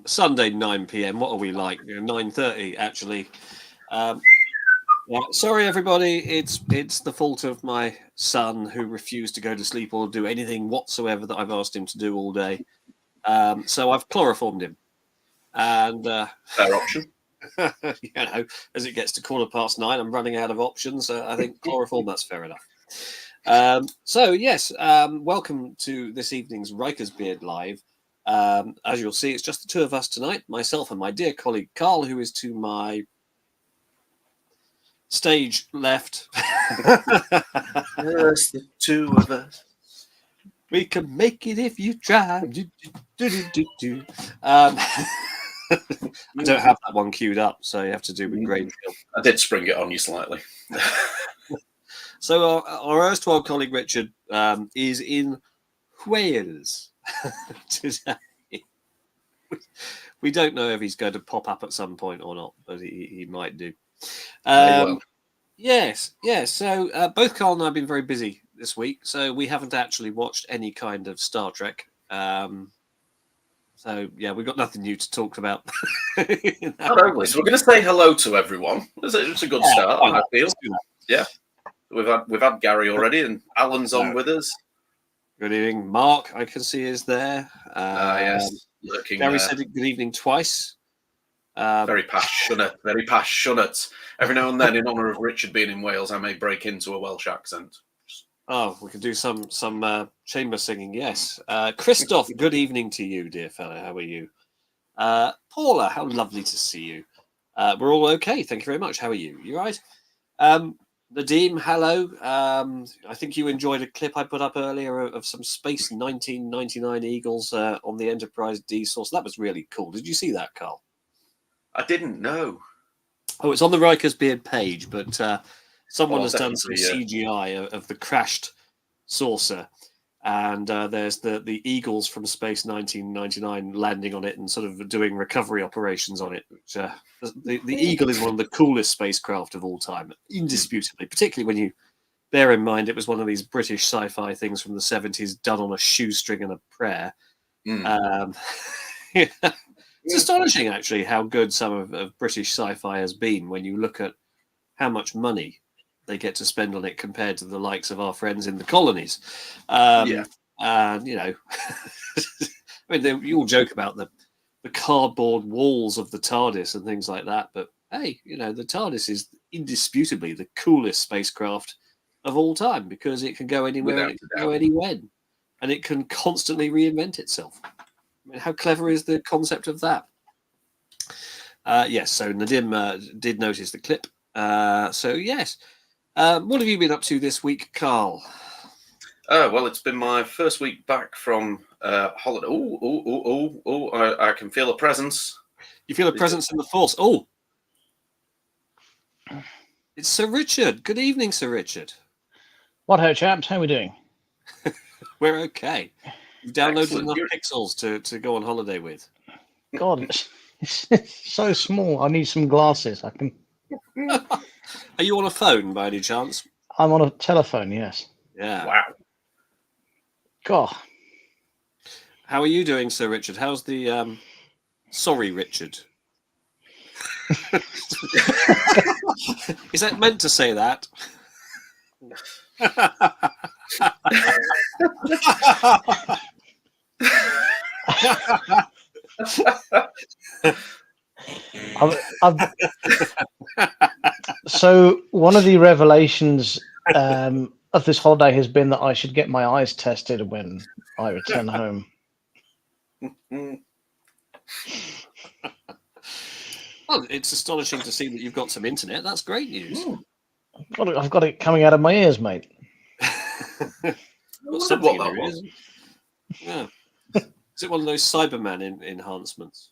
Sunday 9 p.m. What are we like? 9:30 actually. Yeah, sorry everybody. It's the fault of my son who refused to go to sleep or do anything whatsoever that I've asked him to do all day. So I've chloroformed him, and fair option. As it gets to 9:15, I'm running out of options. I think chloroform, that's fair enough. So yes, welcome to this evening's Riker's Beard Live. As you'll see, it's just the two of us tonight, myself and my dear colleague Carl, who is to my stage left. Just the two of us. We can make it if you try. I don't have that one queued up, so you have to do with Grade. I did spring it on you slightly. So our erstwhile colleague Richard is in Wales today. We don't know if he's going to pop up at some point or not, but he might do. Yes. So both Carl and I have been very busy this week, so we haven't actually watched any kind of Star Trek. So yeah, we've got nothing new to talk about. Not only, so we're going to say hello to everyone. It's a good start, I feel. Yeah, we've had Gary already, and Alan's on with us. Good evening, Mark. I can see is there. Yes, lurking. Gary said good evening twice. Very passionate. Every now and then, in honour of Richard being in Wales, I may break into a Welsh accent. Oh, we can do some chamber singing, yes. Christoph, good evening to you, dear fellow. How are you? Paula, how lovely to see you. We're all okay, thank you very much. How are you? You right? Nadeem, hello. I think you enjoyed a clip I put up earlier of some Space 1999 Eagles on the Enterprise D source. That was really cool. Did you see that, Carl? I didn't know. Oh, it's on the Riker's Beard page, but someone has done some CGI of the crashed saucer, and there's the Eagles from Space 1999 landing on it and sort of doing recovery operations on it. Which the Eagle is one of the coolest spacecraft of all time, indisputably, particularly when you bear in mind it was one of these British sci-fi things from the 70s done on a shoestring and a prayer. It's astonishing, actually, how good some of British sci-fi has been when you look at how much money they get to spend on it compared to the likes of our friends in the colonies. And, I mean, you all joke about the cardboard walls of the TARDIS and things like that, but hey, the TARDIS is indisputably the coolest spacecraft of all time because it can go anywhere, it can go anywhere, and it can constantly reinvent itself. I mean, how clever is the concept of that? Yes, so Nadim did notice the clip. So, yes. What have you been up to this week, Carl? Well, it's been my first week back from holiday. I can feel a presence. You feel a presence in the force. Oh, it's Sir Richard. Good evening, Sir Richard. What ho, chaps? How are we doing? We're okay. You've downloaded enough pixels to go on holiday with. God, it's so small. I need some glasses. I can. Are you on a phone by any chance? I'm on a telephone. Yes. Yeah. Wow. God. How are you doing, Sir Richard? How's the sorry, Richard? Is that meant to say that? So one of the revelations of this holiday has been that I should get my eyes tested when I return home. Well, it's astonishing to see that you've got some internet. That's great news. I've got it coming out of my ears, mate. Got something in your ears. Yeah. Is it one of those Cyberman enhancements?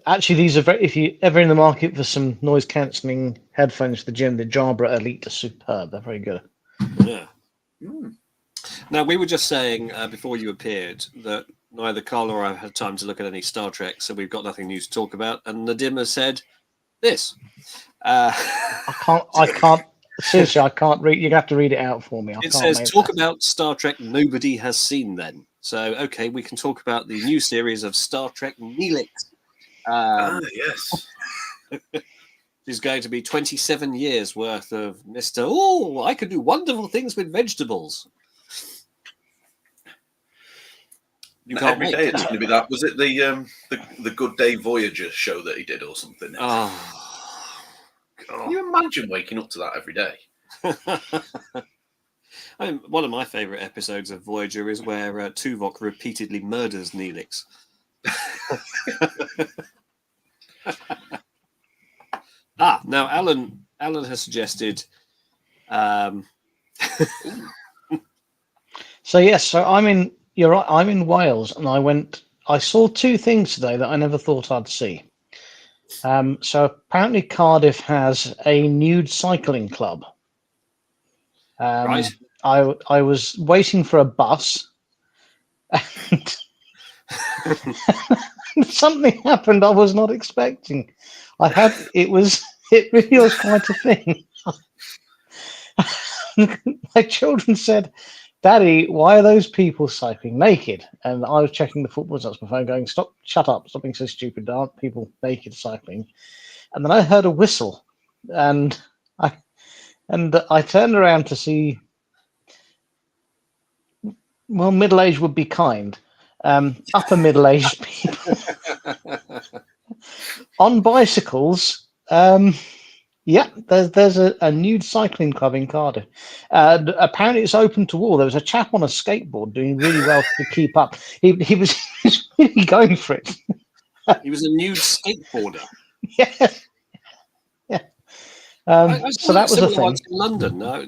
Actually, these are if you're ever in the market for some noise cancelling headphones for the gym, the Jabra Elite are superb. They're very good. Yeah. Now, we were just saying before you appeared that neither Carl or I have had time to look at any Star Trek, so we've got nothing new to talk about. And Nadim has said this. I can't. Seriously, I can't read. You have to read it out for me. It says, talk about Star Trek nobody has seen then. So, okay, we can talk about the new series of Star Trek Neelix. Yes. Is going to be 27 years worth of Mr. Oh, I can do wonderful things with vegetables. You can't Every wait. day it's going to be that. Was it the Good Day Voyager show that he did or something? Oh, Can you imagine waking up to that every day? One of my favourite episodes of Voyager is where Tuvok repeatedly murders Neelix. Now Alan has suggested. So yes, so I'm in. You're right. I'm in Wales, and I saw two things today that I never thought I'd see. So apparently Cardiff has a nude cycling club. Right. I was waiting for a bus, and something happened I was not expecting. It really was quite a thing. My children said, "Daddy, why are those people cycling naked?" And I was checking the football results on my phone, going, shut up, stop being so stupid. There aren't people naked cycling." And then I heard a whistle, and I turned around to see. Well, middle-aged would be kind. Upper middle-aged people on bicycles. Yeah, there's a nude cycling club in Cardiff. Apparently, it's open to all. There was a chap on a skateboard doing really well to keep up. He was really going for it. He was a nude skateboarder. Yeah, yeah. So that was a thing. Once in London. I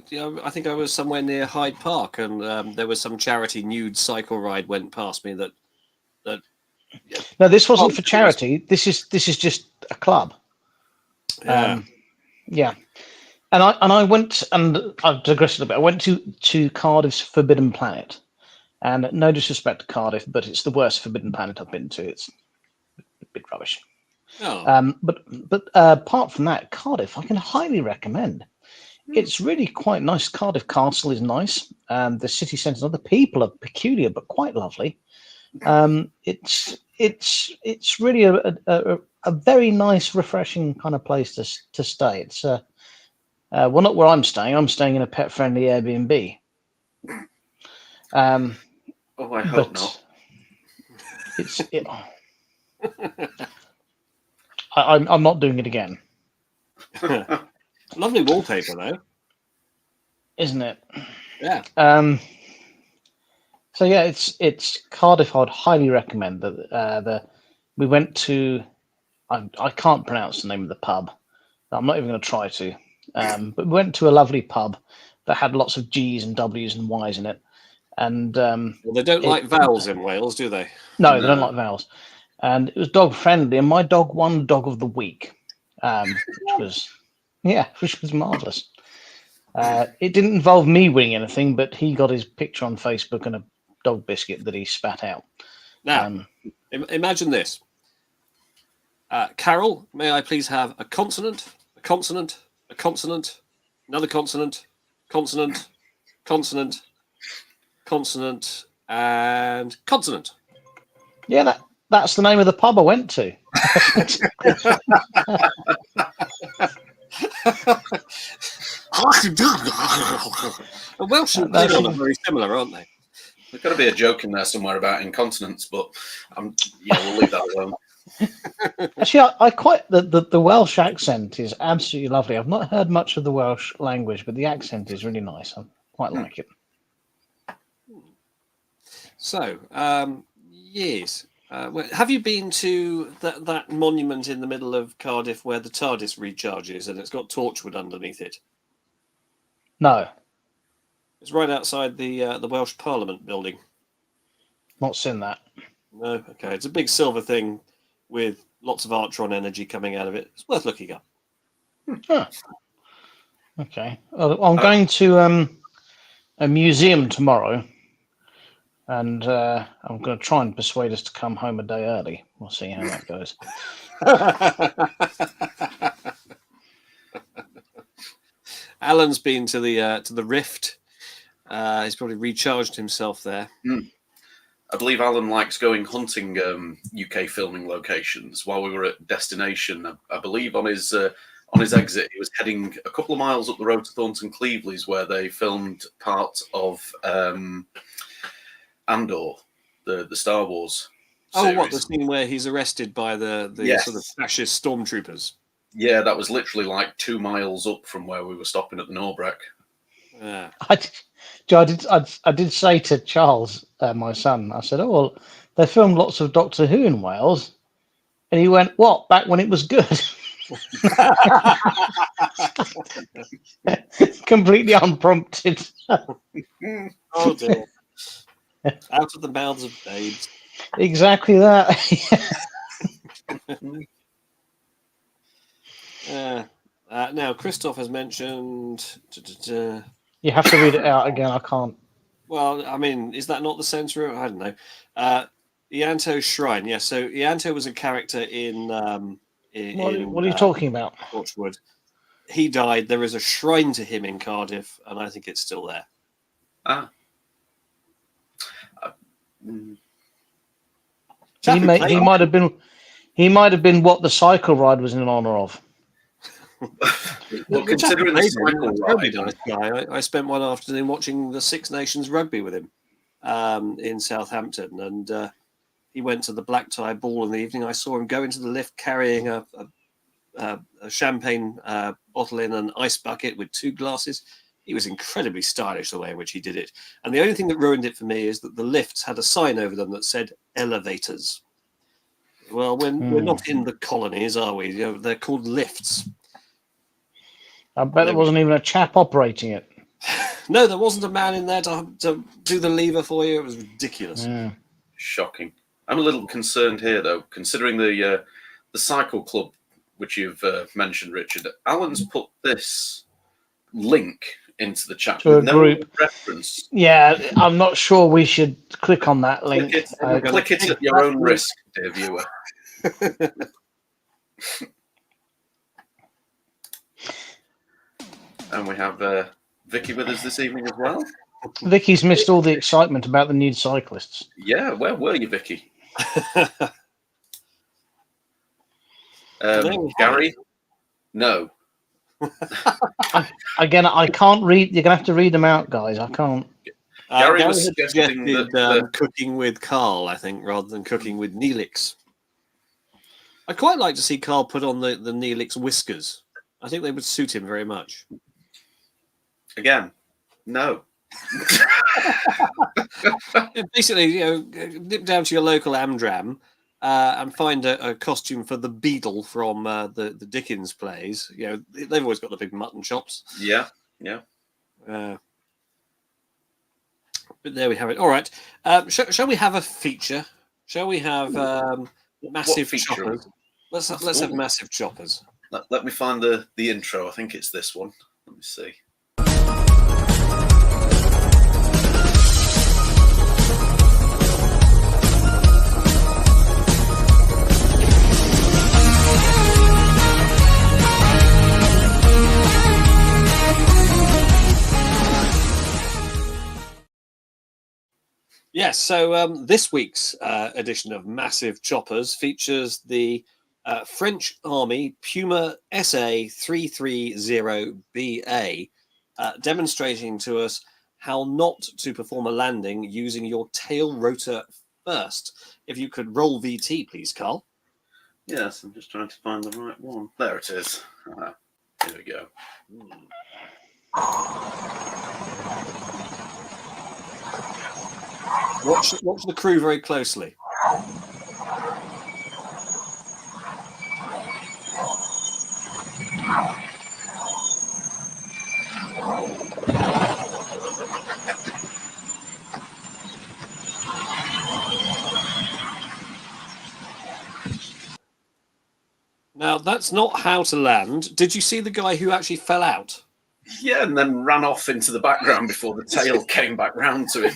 think I was somewhere near Hyde Park, and there was some charity nude cycle ride went past me. That. No, this wasn't for charity. This is just a club. Yeah. Yeah. And I went, and I've digressed a little bit. I went to Cardiff's Forbidden Planet, and no disrespect to Cardiff, but it's the worst Forbidden Planet I've been to. It's a bit rubbish. Oh. But apart from that, Cardiff I can highly recommend. It's really quite nice. Cardiff Castle is nice. The city centre, the people are peculiar but quite lovely. It's really a very nice, refreshing kind of place to stay. It's well, not where I'm staying. I'm staying in a pet-friendly Airbnb. I hope not. I'm not doing it again. Lovely wallpaper, though, isn't it? Yeah. So yeah, it's Cardiff. I'd highly recommend that. We went to. I can't pronounce the name of the pub. I'm not even going to try to. But we went to a lovely pub that had lots of G's and W's and Y's in it. And well, they don't like vowels in Wales, do they? No, they don't like vowels. And it was dog friendly. And my dog won Dog of the Week, which was marvelous. It didn't involve me winning anything, but he got his picture on Facebook and a dog biscuit that he spat out. Now, imagine this. Carol, may I please have a consonant, a consonant, a consonant, another consonant, consonant, consonant, consonant, and consonant. Yeah, that's the name of the pub I went to. Welsh and Klingon are very similar, aren't they? There's got to be a joke in there somewhere about incontinence, but we'll leave that alone. Actually, I quite the Welsh accent is absolutely lovely. I've not heard much of the Welsh language, but the accent is really nice. I quite like it. So, yes. Have you been to that monument in the middle of Cardiff where the TARDIS recharges and it's got Torchwood underneath it? No. It's right outside the Welsh Parliament building. Not seen that. No? Okay. It's a big silver thing with lots of Artron energy coming out of it. It's worth looking up. Huh. Okay. I'm going to a museum tomorrow, and I'm going to try and persuade us to come home a day early. We'll see how that goes. Alan's been to the Rift. He's probably recharged himself there. I believe Alan likes going hunting UK filming locations. While we were at Destination, I believe on his exit, he was heading a couple of miles up the road to Thornton Cleveley's, where they filmed part of Andor, the Star Wars series. Oh, what, the scene where he's arrested by the Yes. sort of fascist stormtroopers? Yeah, that was literally like 2 miles up from where we were stopping at the Norbreck. Yeah. I did say to Charles, my son, I said, "Oh, well, they filmed lots of Doctor Who in Wales," and he went, "What? Back when it was good?" Completely unprompted. Oh dear. Out of the mouths of babes. Exactly that. Now, Christoph has mentioned. You have to read it out again. I can't. Well, I mean, is that not the censor? I don't know. Ianto's Shrine. Yeah, so Ianto was a character in What are you talking about? Torchwood. He died. There is a shrine to him in Cardiff, and I think it's still there. He might have been what the cycle ride was in honor of. Well, considering the cycle ride, nice guy. I spent one afternoon watching the Six Nations rugby with him in Southampton, and he went to the black tie ball in the evening. I saw him go into the lift carrying a champagne bottle in an ice bucket with 2 glasses. He was incredibly stylish the way in which he did it. And the only thing that ruined it for me is that the lifts had a sign over them that said elevators. Well, we're not in the colonies, are we? You know, they're called lifts. I bet there wasn't even a chap operating it. No, there wasn't a man in there to do the lever for you. It was ridiculous. Yeah. Shocking. I'm a little concerned here, though, considering the cycle club, which you've mentioned, Richard. Alan's put this link into the chat To with a no group. reference. Yeah, I'm not sure we should click on that link. Click it at your own risk, dear viewer. And we have Vicky with us this evening as well. Vicky's missed all the excitement about the new cyclists. Yeah, where were you, Vicky? Gary? No. Again, I can't read. You're going to have to read them out, guys. I can't. Gary was suggesting that cooking with Carl, I think, rather than cooking with Neelix. I'd quite like to see Carl put on the Neelix whiskers. I think they would suit him very much. Again, no. Basically, you know, nip down to your local Amdram and find a costume for the Beadle from the Dickens plays. You know, they've always got the big mutton chops. Yeah. But there we have it. All right. Shall we have a feature? Shall we have massive choppers? Let's have massive choppers. Let me find the intro. I think it's this one. Let me see. Yes, so this week's edition of Massive Choppers features the French Army Puma SA 330BA, demonstrating to us how not to perform a landing using your tail rotor first. If you could roll VT, please, Carl. Yes, I'm just trying to find the right one. There it is. Here we go. Watch the crew very closely. Now, that's not how to land. Did you see the guy who actually fell out? Yeah, and then ran off into the background before the tail came back round to him.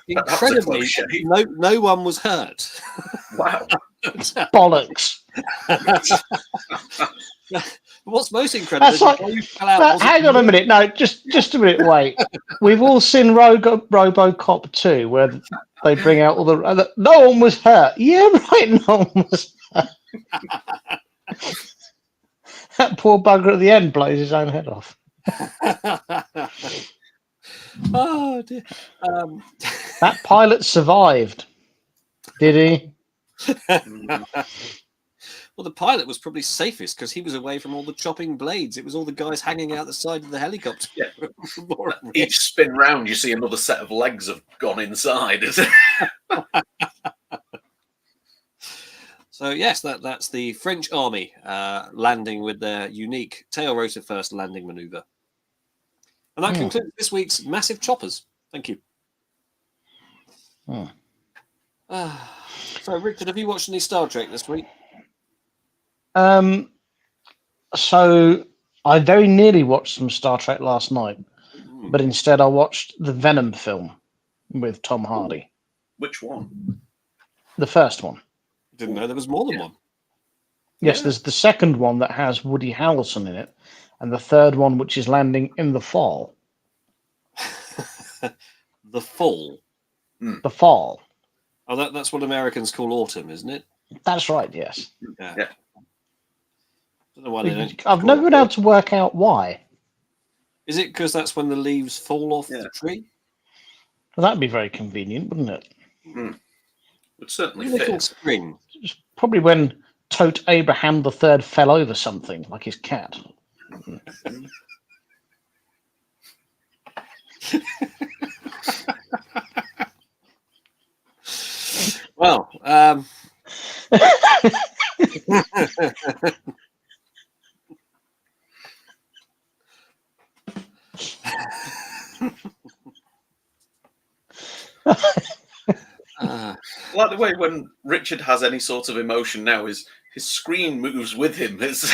Incredibly, no one was hurt. Wow. Bollocks. What's most incredible That's like, hang on a minute. No, just a minute. Wait. We've all seen RoboCop 2, where they bring out all no one was hurt. Yeah, right, no one was hurt. That poor bugger at the end blows his own head off. Oh dear. That pilot survived. Did he? Well, the pilot was probably safest because he was away from all the chopping blades. It was all the guys hanging out the side of the helicopter. Yeah. More Each spin round, you see another set of legs have gone inside. So yes, that's the French army landing with their unique tail rotor first landing maneuver. And that concludes this week's massive choppers. Thank you. So, Richard, have you watched any Star Trek this week? So I very nearly watched some Star Trek last night, but instead I watched the Venom film with Tom Hardy. Which one? The first one. Didn't know there was more than one. Yes, there's the second one that has Woody Harrelson in it, and the third one which is landing in the fall. The fall. The fall. Oh, that's what Americans call autumn, isn't it? That's right. Yes. Yeah. Don't know why they don't I've never been able to work out why. Is it because that's when the leaves fall off the tree? Well, that'd be very convenient, wouldn't it? Would certainly Little fit. spring. It's probably when Tote Abraham III fell over something, like his cat. Well, Like the way when Richard has any sort of emotion now, his screen moves with him. It's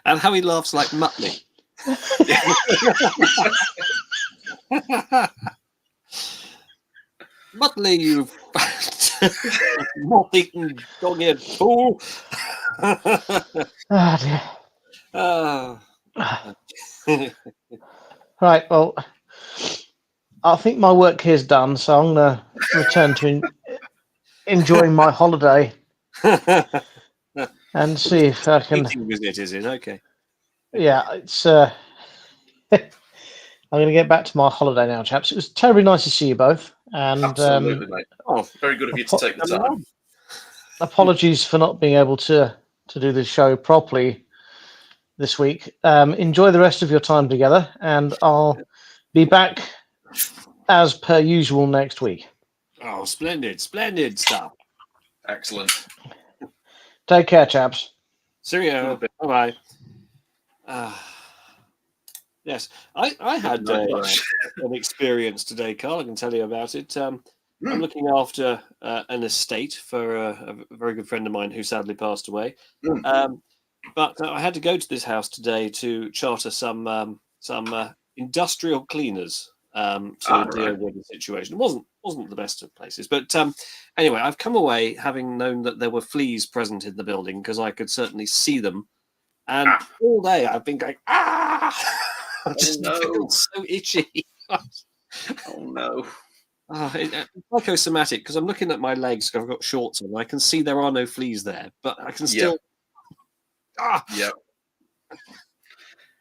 and how he laughs like Muttley. Muttley, you moth-eaten dog-eared fool. Oh, dear. Right, well, I think my work here is done, so I'm going to return to enjoying my holiday and see if I can. Eating visit, is it? Okay. Yeah, it's. I'm going to get back to my holiday now, chaps. It was terribly nice to see you both, and absolutely, mate. Oh, very good of you to take the time. Apologies for not being able to do the show properly this week. Enjoy the rest of your time together, and I'll be back as per usual next week. Oh, splendid stuff. Excellent. Take care, chaps. Cheerio. Bye-bye. Yes, I had an experience today, Carl. I can tell you about it. I'm looking after an estate for a very good friend of mine who sadly passed away. But I had to go to this house today to charter some industrial cleaners to deal with the situation. It wasn't the best of places, but anyway, I've come away having known that there were fleas present in the building because I could certainly see them, and all day I've been going I just feel so itchy. Oh no. It's psychosomatic because I'm looking at my legs. I've got shorts on. I can see there are no fleas there, but I can still. Yep.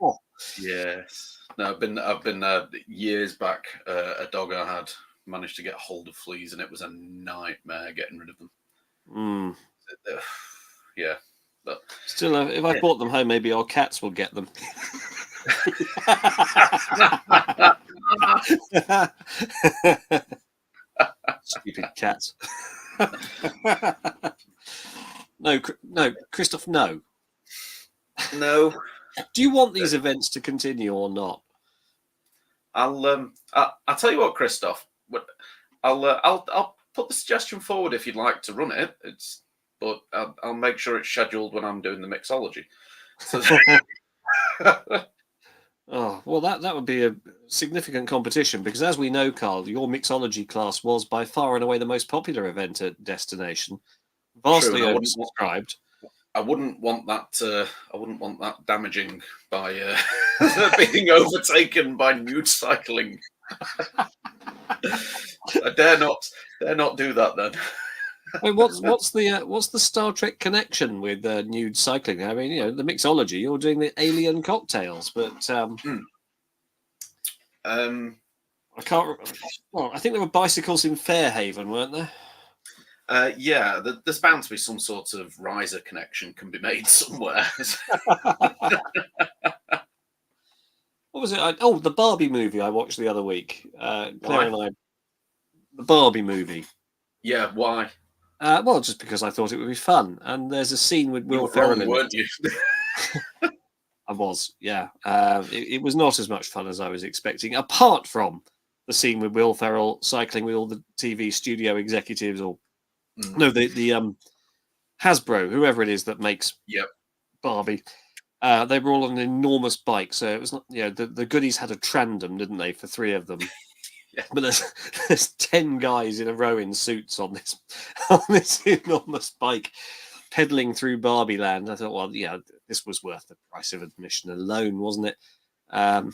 Oh. Yes. No, I've been years back. A dog I had managed to get hold of fleas, and it was a nightmare getting rid of them. Yeah, but still, if I brought them home, maybe our cats will get them. Stupid cats. No, Christoph, no. No. Do you want these events to continue or not? I'll tell you what, Christoph. I'll put the suggestion forward if you'd like to run it. But I'll make sure it's scheduled when I'm doing the mixology. So, oh, well, that would be a significant competition because, as we know, Carl, your mixology class was by far and away the most popular event at Destination, vastly oversubscribed. I wouldn't want that damaging by being overtaken by nude cycling. I dare not do that then. I mean, what's the Star Trek connection with nude cycling? I mean, the mixology. You're doing the alien cocktails, but I can't. Well, I think there were bicycles in Fairhaven, weren't there? Yeah, there's bound to be some sort of riser connection can be made somewhere. What was it? The Barbie movie I watched the other week. Claire and I. The Barbie movie. Yeah, why? Well, just because I thought it would be fun. And there's a scene with Will You were Ferrell wrong, weren't you? I was, yeah. It was not as much fun as I was expecting, apart from the scene with Will Ferrell cycling with all the TV studio executives, or no, the Hasbro, whoever it is that makes Barbie. They were all on an enormous bike, so it was not. The goodies had a tandem, didn't they, for three of them? Yeah. But there's 10 guys in a row in suits on this enormous bike, pedaling through Barbie Land. I thought, well, yeah, this was worth the price of admission alone, wasn't it? Well,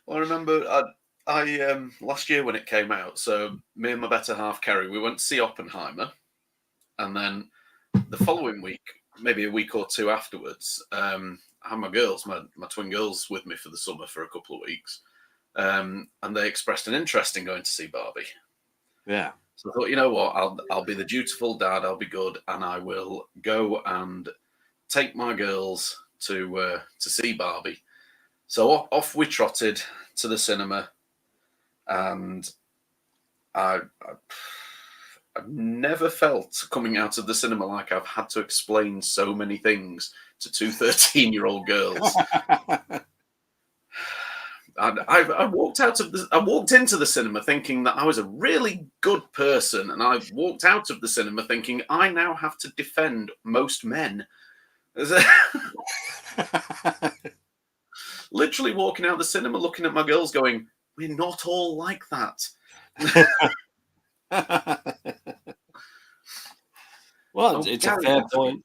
I remember I last year when it came out. So me and my better half, Kerry, we went to see Oppenheimer, and then the following week, maybe a week or two afterwards, I had my girls, my twin girls, with me for the summer for a couple of weeks. And they expressed an interest in going to see Barbie. Yeah. So I thought, you know what, I'll be the dutiful dad. I'll be good, and I will go and take my girls to see Barbie. So off we trotted to the cinema, and I've never felt coming out of the cinema like I've had to explain so many things to two 13-year-old girls. I walked into the cinema thinking that I was a really good person, and I walked out of the cinema thinking I now have to defend most men. Literally walking out of the cinema, looking at my girls, going, "We're not all like that." Well, it's Gary, a fair point.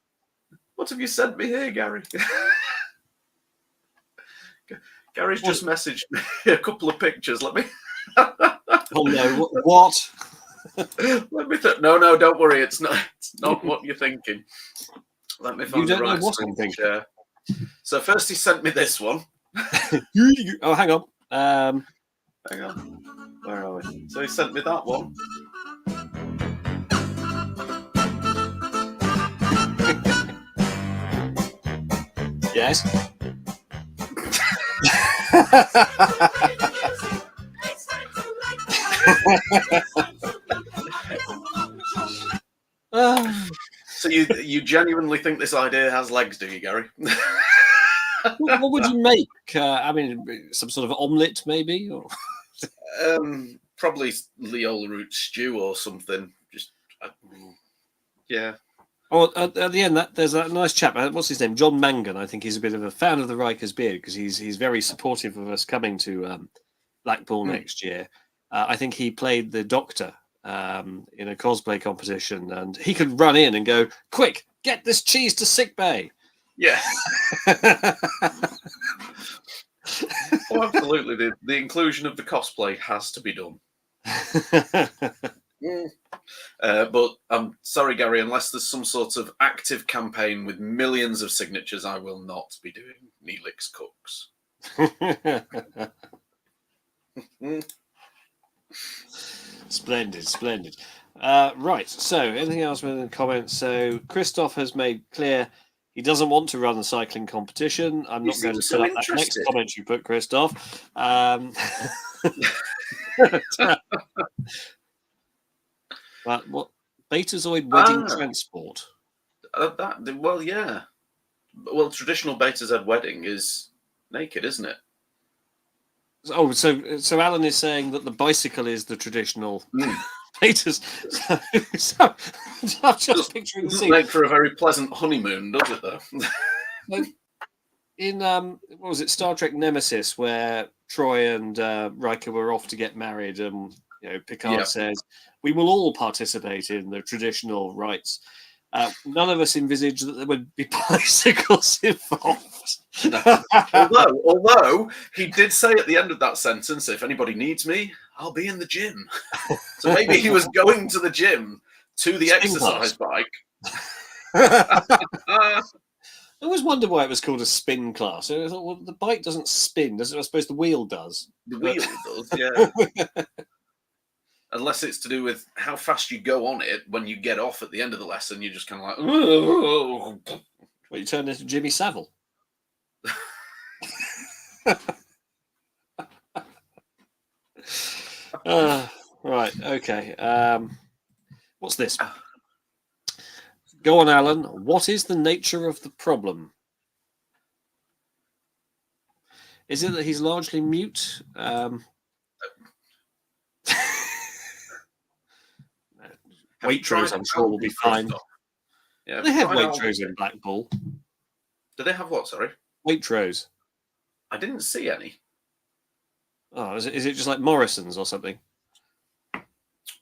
What have you sent me here, Gary? Gary's just messaged me a couple of pictures. Let me. Oh no! What? Let me. No, don't worry. It's not what you're thinking. Let me find the right screen share. So first, he sent me this one. Oh, hang on. Hang on. Where are we? So he sent me that one. Yes. So you genuinely think this idea has legs, do you, Gary? What would you make? I mean, some sort of omelette, maybe? Or... probably Leola root stew or something. Just, yeah. Oh, at the end, there's that nice chap. What's his name? John Mangan. I think he's a bit of a fan of the Riker's beard because he's very supportive of us coming to Blackpool next year. I think he played the Doctor in a cosplay competition, and he could run in and go, "Quick, get this cheese to sickbay." Yeah. Oh, absolutely. The inclusion of the cosplay has to be done. But I'm sorry, Gary, unless there's some sort of active campaign with millions of signatures, I will not be doing Neelix Cooks. Splendid. Right, so anything else with the comments? So Christoph has made clear he doesn't want to run a cycling competition. I'm not going to fill up that next comment you put, Christoph. But what Betazoid wedding transport? Well, yeah. Well, traditional Betazoid wedding is naked, isn't it? Oh, so Alan is saying that the bicycle is the traditional Betas. So I'm just picturing the scene. Make for a very pleasant honeymoon, does it? Though. In what was it, Star Trek Nemesis, where Troy and Riker were off to get married, and Picard says, "We will all participate in the traditional rites." None of us envisaged that there would be bicycles involved. although he did say at the end of that sentence, if anybody needs me, I'll be in the gym. So maybe he was going to the gym to the exercise bike. I always wondered why it was called a spin class. I thought, well, the bike doesn't spin, does it? I suppose the wheel does. The wheel does, yeah. Unless it's to do with how fast you go on it when you get off at the end of the lesson, you're just kind of like, oh. Well, you turn into Jimmy Savile. Right, okay. What's this? Go on, Alan. What is the nature of the problem? Is it that he's largely mute? Waitrose, I'm sure, will be fine. Yeah, they have Waitrose in Blackpool. Do they have what, sorry? Waitrose. I didn't see any. Oh, is it just like Morrison's or something?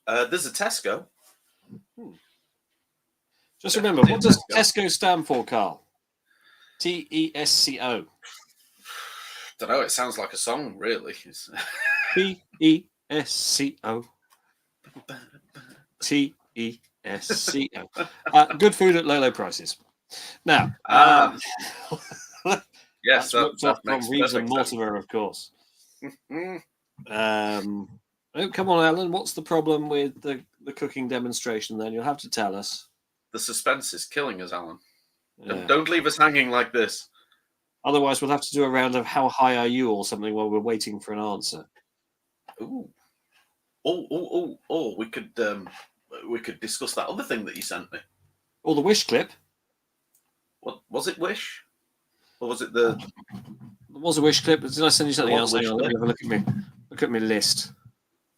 There's a Tesco. Just remember, what does Tesco stand for, Carl? Tesco. Don't know, it sounds like a song, really. Tesco. Tesco. Good food at low prices. Now, yes, that from Reeves and Mortimer, of course. Oh, come on, Alan. What's the problem with the cooking demonstration? Then you'll have to tell us. The suspense is killing us, Alan. Yeah. Don't leave us hanging like this. Otherwise, we'll have to do a round of "How high are you?" or something while we're waiting for an answer. Ooh. Oh! We could discuss that other thing that you sent me. Or the Wish clip. What was it? Wish, or was it the? There was a Wish clip. Did I send you something else? Let me have a look at me. Look at my list.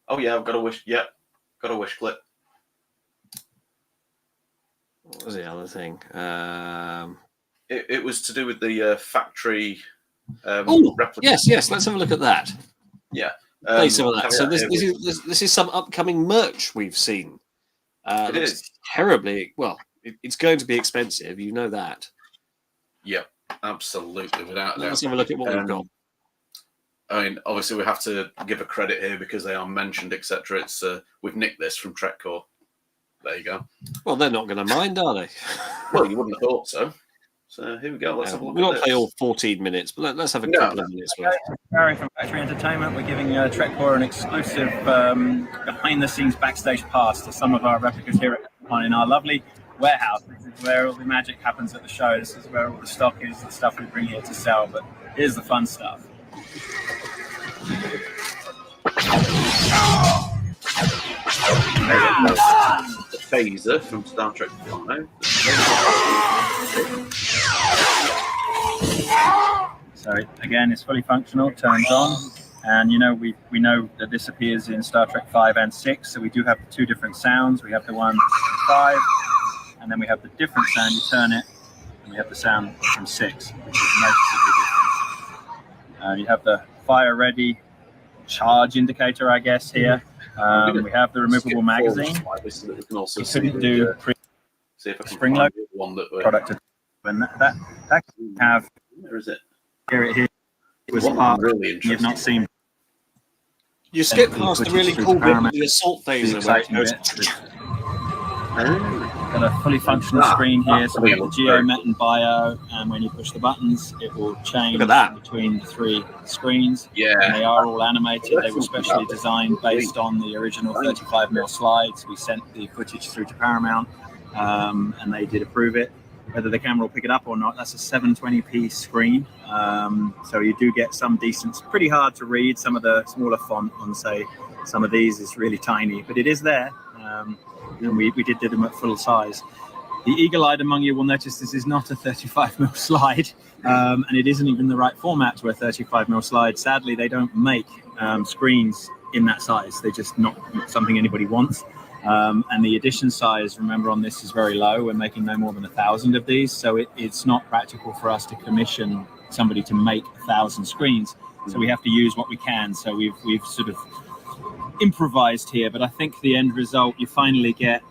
Oh yeah, I've got a Wish. Yeah, got a Wish clip. What was the other thing? It was to do with the factory. Yes. Let's have a look at that. Yeah. Play some of that. So this is some upcoming merch we've seen. It is terribly well. It's going to be expensive. You know that. Yeah, absolutely, without doubt. Let's have a look at what we've got. I mean, obviously, we have to give a credit here because they are mentioned, etc. It's we've nicked this from Trekcore. There you go. Well, they're not going to mind, are they? Well, you wouldn't have thought so. So here we go. Let's have a look. We'll not play all 14 minutes, but let's have a couple of minutes. Barry from Factory Entertainment. We're giving Trekcore an exclusive behind-the-scenes backstage pass to some of our replicas here in our lovely warehouse. This is where all the magic happens at the show. This is where all the stock is, the stuff we bring here to sell. But here's the fun stuff. The phaser from Star Trek 5. So again, it's fully functional, turns on, and we know that this appears in Star Trek 5 and 6. So we do have two different sounds. We have the one from 5, and then we have the different sound. You turn it, and we have the sound from 6, which is noticeably different. You have the fire ready charge indicator, I guess, here. We have the removable magazine. So that we can also couldn't do see if I can spring find load the one that product. When that can have where is it? Here it was part really you've interesting. not seen. You skip past the really cool bit with the assault phaser where it goes. Got a fully functional screen here, so we have the Geo, Met, and Bio, and when you push the buttons, it will change between the three screens. Yeah. And they are all animated. They were specially designed based on the original 35mm slides. We sent the footage through to Paramount, and they did approve it. Whether the camera will pick it up or not, that's a 720p screen. So you do get some decent, pretty hard to read. Some of the smaller font on, say, some of these is really tiny, but it is there. And we did them at full size. The eagle-eyed among you will notice this is not a 35mm slide, and it isn't even the right format to a 35mm slide. Sadly, they don't make screens in that size. They're just not something anybody wants. And the edition size, remember, on this is very low. We're making no more than 1,000 of these, so it's not practical for us to commission somebody to make 1,000 screens. So we have to use what we can. So we've sort of improvised here, but I think the end result you finally get.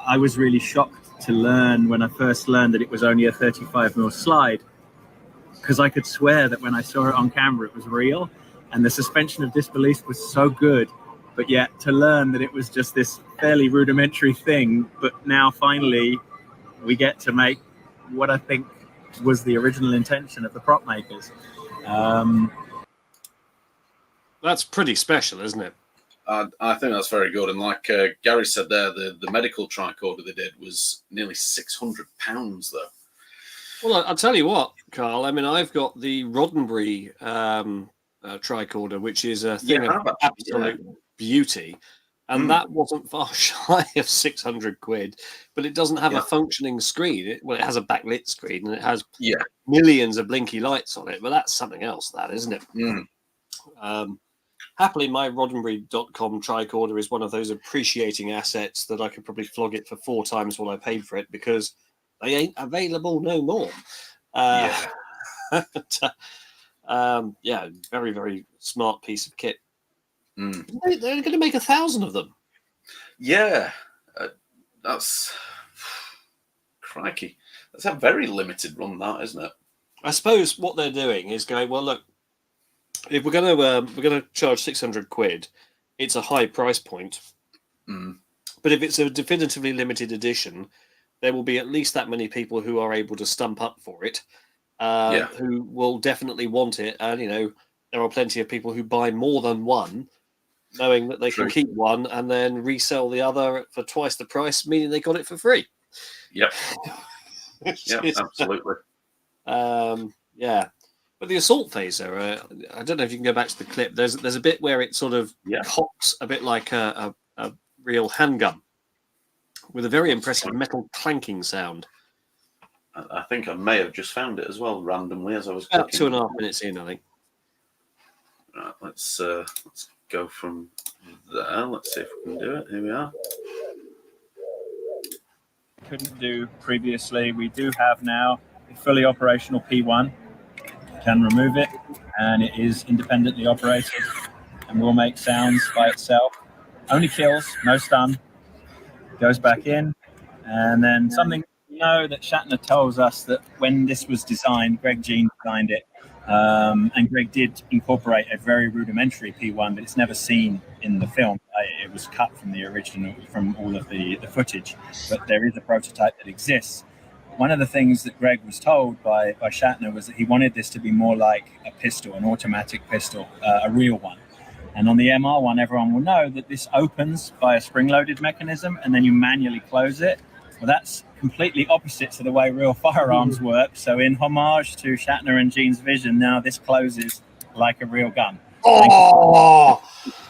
I was really shocked to learn when I first learned that it was only a 35mm slide, because I could swear that when I saw it on camera, it was real, and the suspension of disbelief was so good. But yet to learn that it was just this fairly rudimentary thing, but now finally we get to make what I think was the original intention of the prop makers. That's pretty special, isn't it? I think that's very good. And like Gary said there, the medical tricorder they did was nearly £600, though. Well, I'll tell you what, Carl. I mean, I've got the Roddenberry tricorder, which is a thing of absolute beauty. And that wasn't far shy of 600 quid, but it doesn't have a functioning screen. It has a backlit screen and it has millions of blinky lights on it, but that's something else, that, isn't it? Happily, my Roddenberry.com tricorder is one of those appreciating assets that I could probably flog it for 4 times what I paid for it, because they ain't available no more. Very, very smart piece of kit. They're going to make 1,000 of them. Yeah, that's crikey. That's a very limited run, that, isn't it? I suppose what they're doing is going, well, look, if we're going to charge 600 quid, it's a high price point. But if it's a definitively limited edition, there will be at least that many people who are able to stump up for it, who will definitely want it. And, you know, there are plenty of people who buy more than one, knowing that they can keep one and then resell the other for twice the price, meaning they got it for free. Yep. Absolutely. But the assault phaser, I don't know if you can go back to the clip. There's a bit where it sort of pops a bit like a real handgun with a very impressive metal clanking sound. I think I may have just found it as well randomly as I was about clicking. 2.5 minutes in, I think. Right, let's go from there. Let's see if we can do it. Here we are. Couldn't do previously. We do have now a fully operational P1. Can remove it, and it is independently operated and will make sounds by itself. Only kills, no stun. Goes back in, and then something that Shatner tells us that when this was designed, Greg Jean designed it, and Greg did incorporate a very rudimentary P1, but it's never seen in the film. It was cut from the original, from all of the footage, but there is a prototype that exists. One of the things that Greg was told by Shatner was that he wanted this to be more like a pistol, an automatic pistol, a real one. And on the MR one, everyone will know that this opens by a spring-loaded mechanism and then you manually close it. Well, that's completely opposite to the way real firearms work. So in homage to Shatner and Gene's vision, now this closes like a real gun. Oh!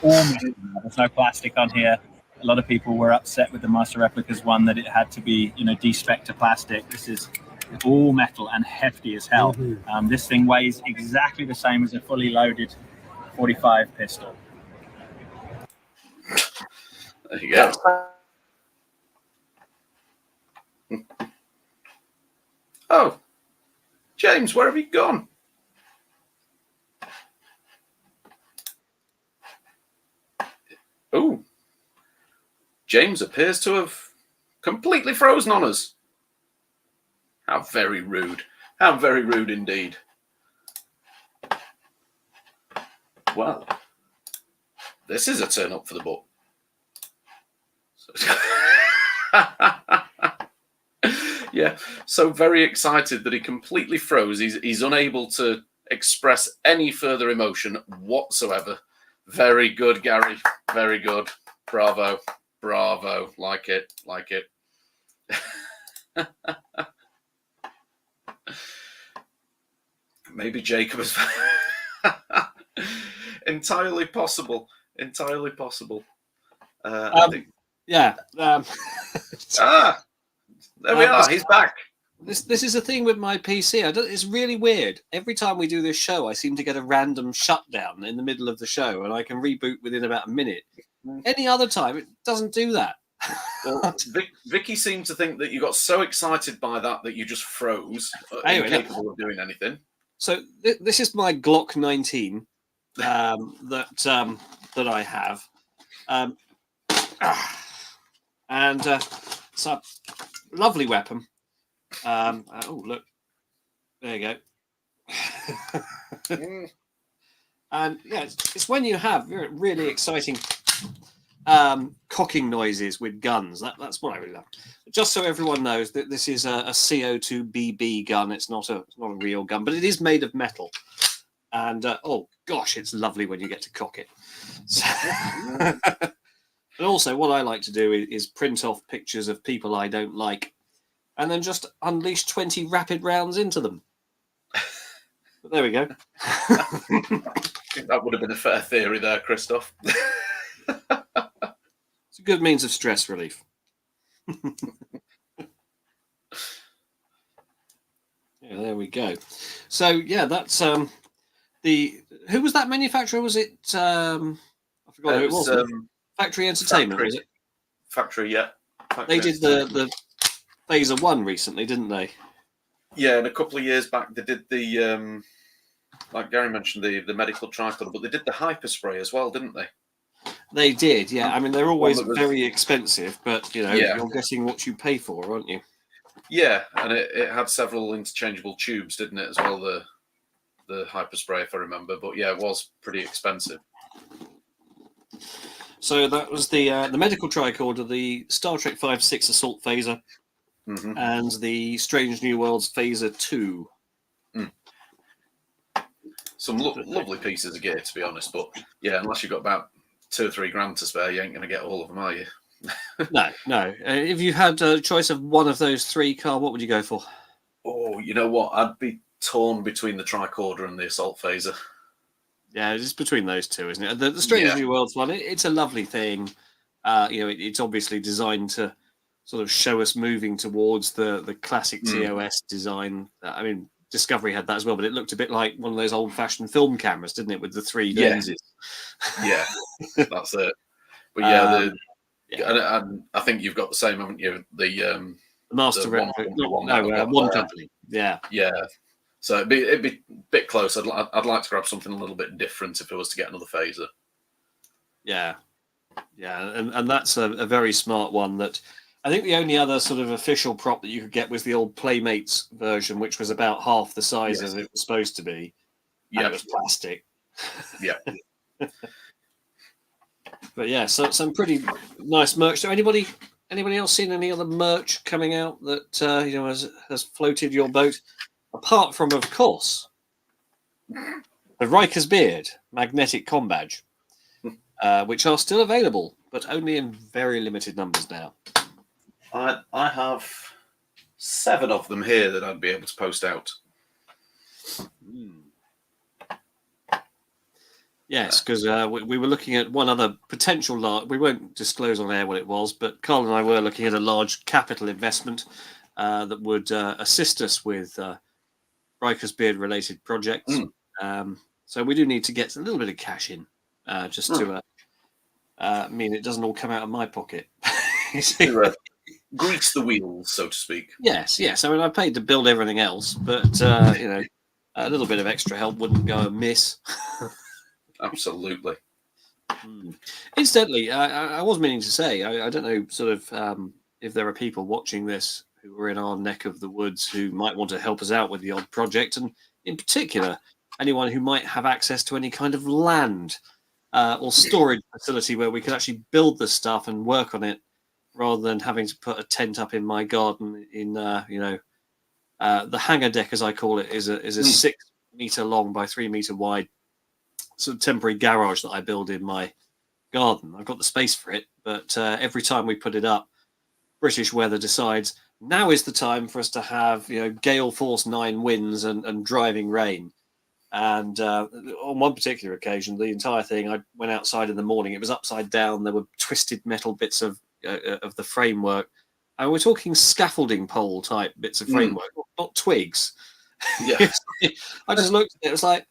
There's no plastic on here. A lot of people were upset with the Master Replicas one that it had to be, de-spec to plastic. This is all metal and hefty as hell. This thing weighs exactly the same as a fully loaded 45 pistol. There you go. Oh, James, where have you gone? Oh. James appears to have completely frozen on us. How very rude. How very rude indeed. Well, this is a turn up for the book. Yeah, so very excited that he completely froze. He's unable to express any further emotion whatsoever. Very good, Gary. Very good. Bravo. Bravo. Like it. Like it. Maybe Jacob is entirely possible. Entirely possible. I think. Yeah. There we are. He's back. This is the thing with my PC. It's really weird. Every time we do this show, I seem to get a random shutdown in the middle of the show, and I can reboot within about a minute. Any other time, it doesn't do that. Well, Vicky seemed to think that you got so excited by that you just froze, incapable of doing anything. So this is my Glock 19 that I have, and so lovely weapon. Oh, look. There you go. And yeah, it's when you have really exciting cocking noises with guns. That's what I really love. Just so everyone knows that this is a CO2 BB gun. It's not a real gun, but it is made of metal. And oh gosh, it's lovely when you get to cock it. So, and also, what I like to do is print off pictures of people I don't like, and then just unleash 20 rapid rounds into them. But there we go. That would have been a fair theory there, Christoph. It's a good means of stress relief. Yeah, there we go. So yeah, that's who was that manufacturer? Was it I forgot who it was. Factory Entertainment, was it? Factory, yeah. They did the Phaser 1 recently, didn't they? Yeah, and a couple of years back they did the like Gary mentioned, the medical tricorder, but they did the hyperspray as well, didn't they? They did, yeah. I mean, they're always very expensive, but you're getting what you pay for, aren't you? Yeah, and it had several interchangeable tubes, didn't it, as well, the hyperspray, if I remember. But yeah, it was pretty expensive. So that was the medical tricorder, the Star Trek 5-6 assault phaser, and the Strange New Worlds Phaser 2. Some lovely pieces of gear, to be honest. But yeah, unless you've got about $2 or $3 grand to spare, you ain't going to get all of them, are you? No. If you had a choice of one of those three, Carl, what would you go for? Oh, you know what? I'd be torn between the tricorder and the assault phaser. Yeah, it's between those two, isn't it? The Strange New Worlds one, it's a lovely thing. It's obviously designed to sort of show us moving towards the classic TOS design. I mean, Discovery had that as well, but it looked a bit like one of those old-fashioned film cameras, didn't it, with the 3 lenses? Yeah, that's it. But yeah, and I think you've got the same, haven't you? The Master One Company. Yeah. So it'd be a bit close. I'd like to grab something a little bit different if it was to get another phaser. Yeah, and that's a very smart one. That I think the only other sort of official prop that you could get was the old Playmates version, which was about half the size as it was supposed to be. Yeah, it was plastic. Yeah. But yeah, so some pretty nice merch. So anybody else seen any other merch coming out that has floated your boat? Apart from, of course, the Riker's Beard magnetic comm badge, which are still available, but only in very limited numbers now. I have 7 of them here that I'd be able to post out. Yes, because we were looking at one other potential large. We won't disclose on air what it was, but Carl and I were looking at a large capital investment that would assist us with Riker's Beard related projects. So we do need to get a little bit of cash in, just to mean it doesn't all come out of my pocket. Grease the wheels, so to speak. Yes. I mean, I paid to build everything else, but a little bit of extra help wouldn't go amiss. Absolutely. Incidentally, I was meaning to say, I don't know, sort of, if there are people watching this who are in our neck of the woods who might want to help us out with the odd project, and in particular, anyone who might have access to any kind of land or storage facility where we could actually build the stuff and work on it, rather than having to put a tent up in my garden in, the hangar deck, as I call it, is a 6 meter long by 3 meter wide sort of temporary garage that I build in my garden. I've got the space for it, but every time we put it up, British weather decides now is the time for us to have gale force 9 winds and driving rain. And on one particular occasion, the entire thing, I went outside in the morning, it was upside down, there were twisted metal bits of the framework, and we're talking scaffolding pole type bits of framework, not twigs. Yeah. I just looked at it, it was like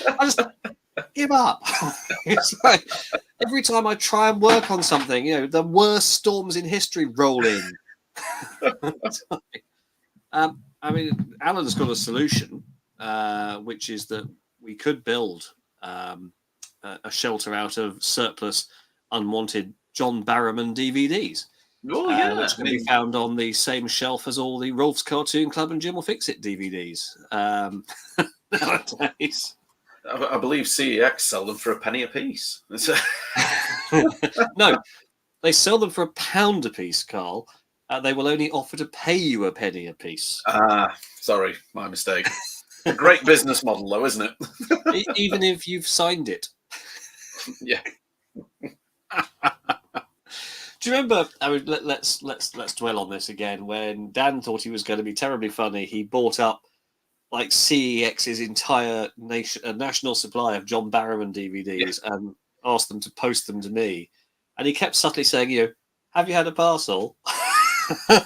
I just give up. It's like every time I try and work on something, the worst storms in history roll in. I mean, Alan's got a solution, which is that we could build a shelter out of surplus, unwanted John Barrowman DVDs. Oh yeah, which can be found on the same shelf as all the Rolf's Cartoon Club and Jim Will Fix It DVDs nowadays. I believe CEX sell them for a penny a piece. No, they sell them for £1 a piece, Carl. They will only offer to pay you a penny a piece. Sorry, my mistake. A great business model, though, isn't it? Even if you've signed it. Yeah. Do you remember? I mean, let's dwell on this again. When Dan thought he was going to be terribly funny, he bought up like CEX's entire national supply of John Barrowman DVDs and asked them to post them to me. And he kept subtly saying, have you had a parcel? No.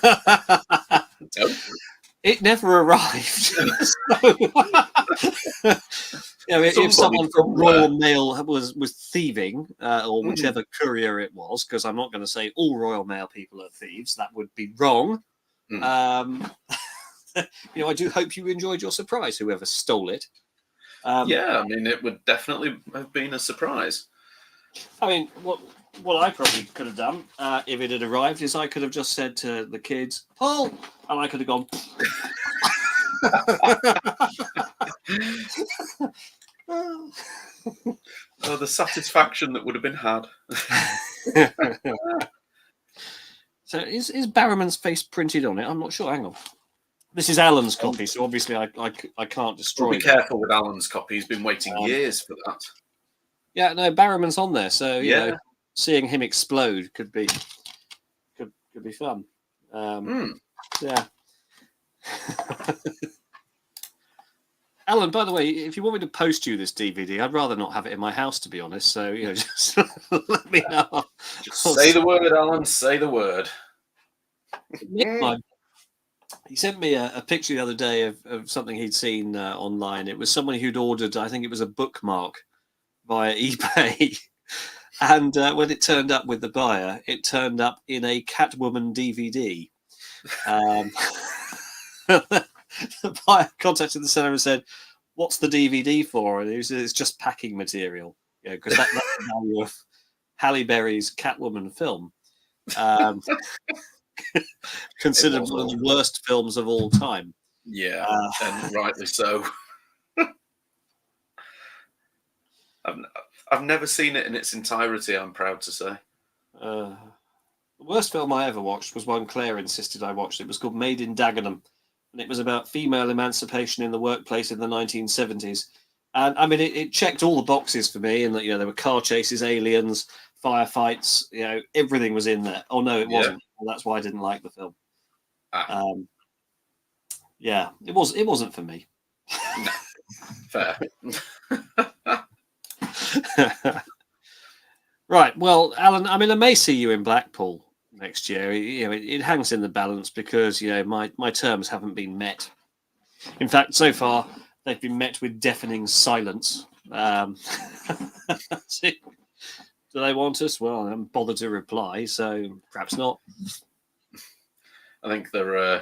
It never arrived. If someone from Royal Mail was thieving, or whichever courier it was, because I'm not going to say all Royal Mail people are thieves, that would be wrong. I do hope you enjoyed your surprise, whoever stole it. Yeah, I mean, it would definitely have been a surprise. I mean, what I probably could have done if it had arrived is I could have just said to the kids, Paul, and I could have gone. Oh, the satisfaction that would have been had. So is Barrowman's face printed on it? I'm not sure. Hang on. This is Alan's copy, so obviously I can't destroy it. Be careful with Alan's copy. He's been waiting years for that. Yeah, no, Barrowman's on there, so you know, seeing him explode could be fun. Yeah. Alan, by the way, if you want me to post you this DVD, I'd rather not have it in my house, to be honest. So, just let me know. Just say the word, Alan. Say the word. He sent me a picture the other day of something he'd seen online. It was someone who'd ordered, I think it was a bookmark via eBay. And when it turned up with the buyer, it turned up in a Catwoman DVD. The buyer contacted the seller and said, "What's the DVD for?" And he said, "It's just packing material, because that's the value of Halle Berry's Catwoman film, considered one of the worst films of all time." Yeah, and rightly so. I've never seen it in its entirety, I'm proud to say. The worst film I ever watched was one Claire insisted I watched. It was called Made in Dagenham. And it was about female emancipation in the workplace in the 1970s. And I mean, it checked all the boxes for me. And there were car chases, aliens, firefights. Everything was in there. Oh no, it wasn't. Well, that's why I didn't like the film. Yeah, it wasn't for me. No. Fair. Right. Well, Alan, I mean, I may see you in Blackpool next year. It hangs in the balance because my terms haven't been met. In fact, so far they've been met with deafening silence. Do they want us? Well, I haven't bothered to reply, so perhaps not. I think they're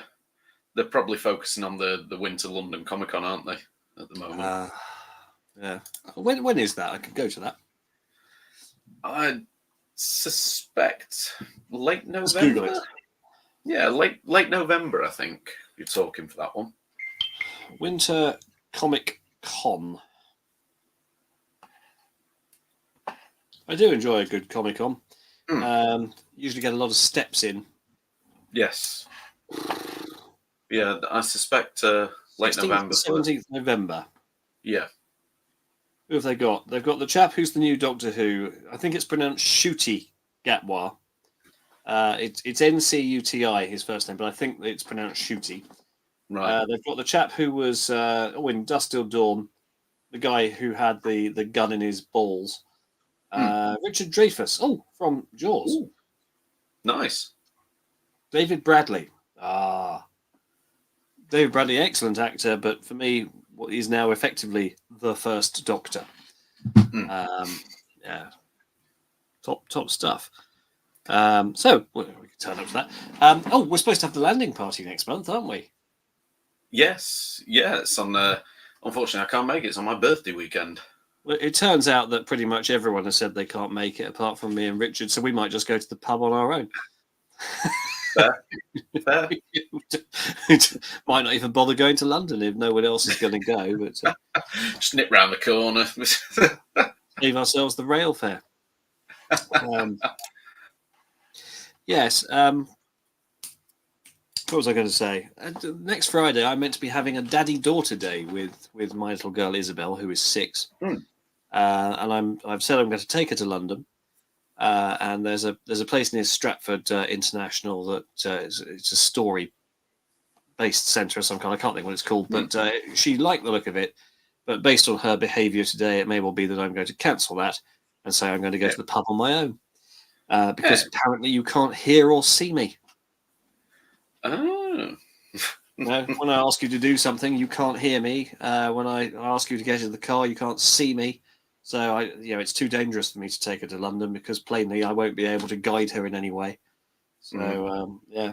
probably focusing on the Winter London Comic Con, aren't they, at the moment? Yeah. When is that? I could go to that. I suspect late November. Let's Google it. Yeah, late November, I think you're talking for that one. Winter Comic Con. I do enjoy a good Comic Con. Usually get a lot of steps in. Yes. Yeah, I suspect late 16th, November. 17th November. Yeah. Who have they got? They've got the chap who's the new Doctor Who. I think it's pronounced Ncuti Gatwa. It's Ncuti, his first name, but I think it's pronounced Ncuti. Right. They've got the chap who was in Dust Till Dawn, the guy who had the gun in his balls. Richard Dreyfuss. Oh, from Jaws. Ooh. Nice. David Bradley. David Bradley, excellent actor, but for me, he's now effectively the first Doctor. Yeah, top stuff. So we can turn up to that. We're supposed to have the landing party next month, aren't we? Yes, yeah. It's on. Unfortunately, I can't make it. It's on my birthday weekend. Well, it turns out that pretty much everyone has said they can't make it, apart from me and Richard. So we might just go to the pub on our own. Fair. Fair. Might not even bother going to London if no one else is going to go, but Just nip round the corner. save ourselves the rail fare. Yes. What was I going to say? Next Friday, I'm meant to be having a daddy-daughter day with my little girl Isabel, who is 6, and I've said I'm going to take her to London. And there's a place near Stratford International that it's a story-based centre of some kind. I can't think what it's called, but she liked the look of it. But based on her behaviour today, it may well be that I'm going to cancel that and say I'm going to go to the pub on my own because apparently you can't hear or see me. Oh. No, when I ask you to do something, you can't hear me. When I ask you to get in the car, you can't see me. So it's too dangerous for me to take her to London because plainly I won't be able to guide her in any way. So yeah.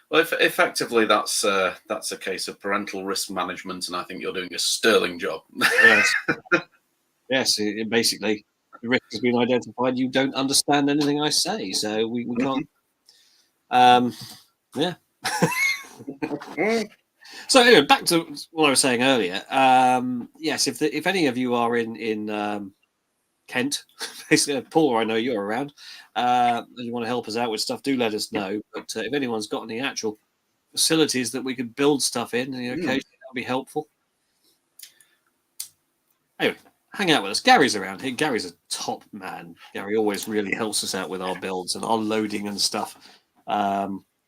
Well, effectively, that's a case of parental risk management, and I think you're doing a sterling job. Yes. Yes. Basically, the risk has been identified. You don't understand anything I say, so we can't. Yeah. So anyway, back to what I was saying earlier. Yes, if any of you are in Kent, basically, Paul, I know you're around, and you want to help us out with stuff, do let us know. But if anyone's got any actual facilities that we could build stuff in, occasionally that'd be helpful. Anyway, hang out with us. Gary's around here. Gary's a top man. Gary always really helps us out with our builds and our loading and stuff.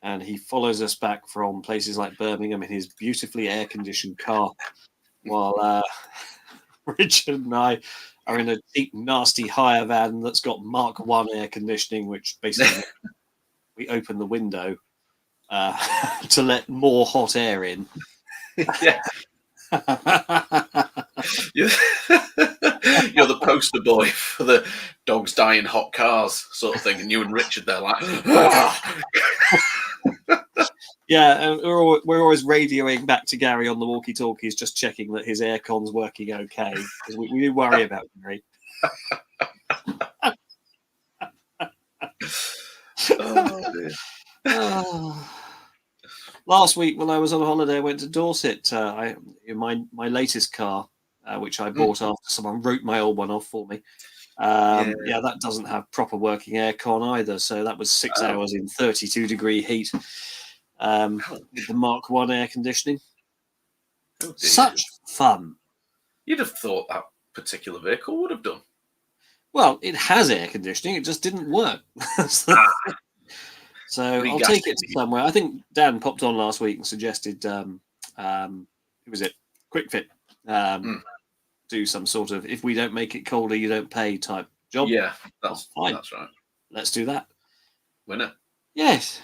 And he follows us back from places like Birmingham in his beautifully air-conditioned car, while Richard and I are in a deep, nasty hire van that's got Mark I air conditioning, which basically we open the window to let more hot air in. Yeah. You're the poster boy for the dogs die in hot cars sort of thing, and you and Richard, they're like, yeah, and we're always radioing back to Gary on the walkie-talkies, just checking that his aircon's working okay, because we do worry about Gary. oh, dear. Last week when I was on holiday, I went to Dorset. My latest car, which I bought after someone wrote my old one off for me. That doesn't have proper working aircon either. So that was 6 hours in 32-degree heat with the Mark I air conditioning. Such fun. You'd have thought that particular vehicle would have done. Well, it has air conditioning. It just didn't work. So I'll take it to somewhere. I think Dan popped on last week and suggested, who was it? Quick Fit. Do some sort of, if we don't make it colder, you don't pay type job. Yeah, that's fine. That's right. Let's do that. Winner. Yes.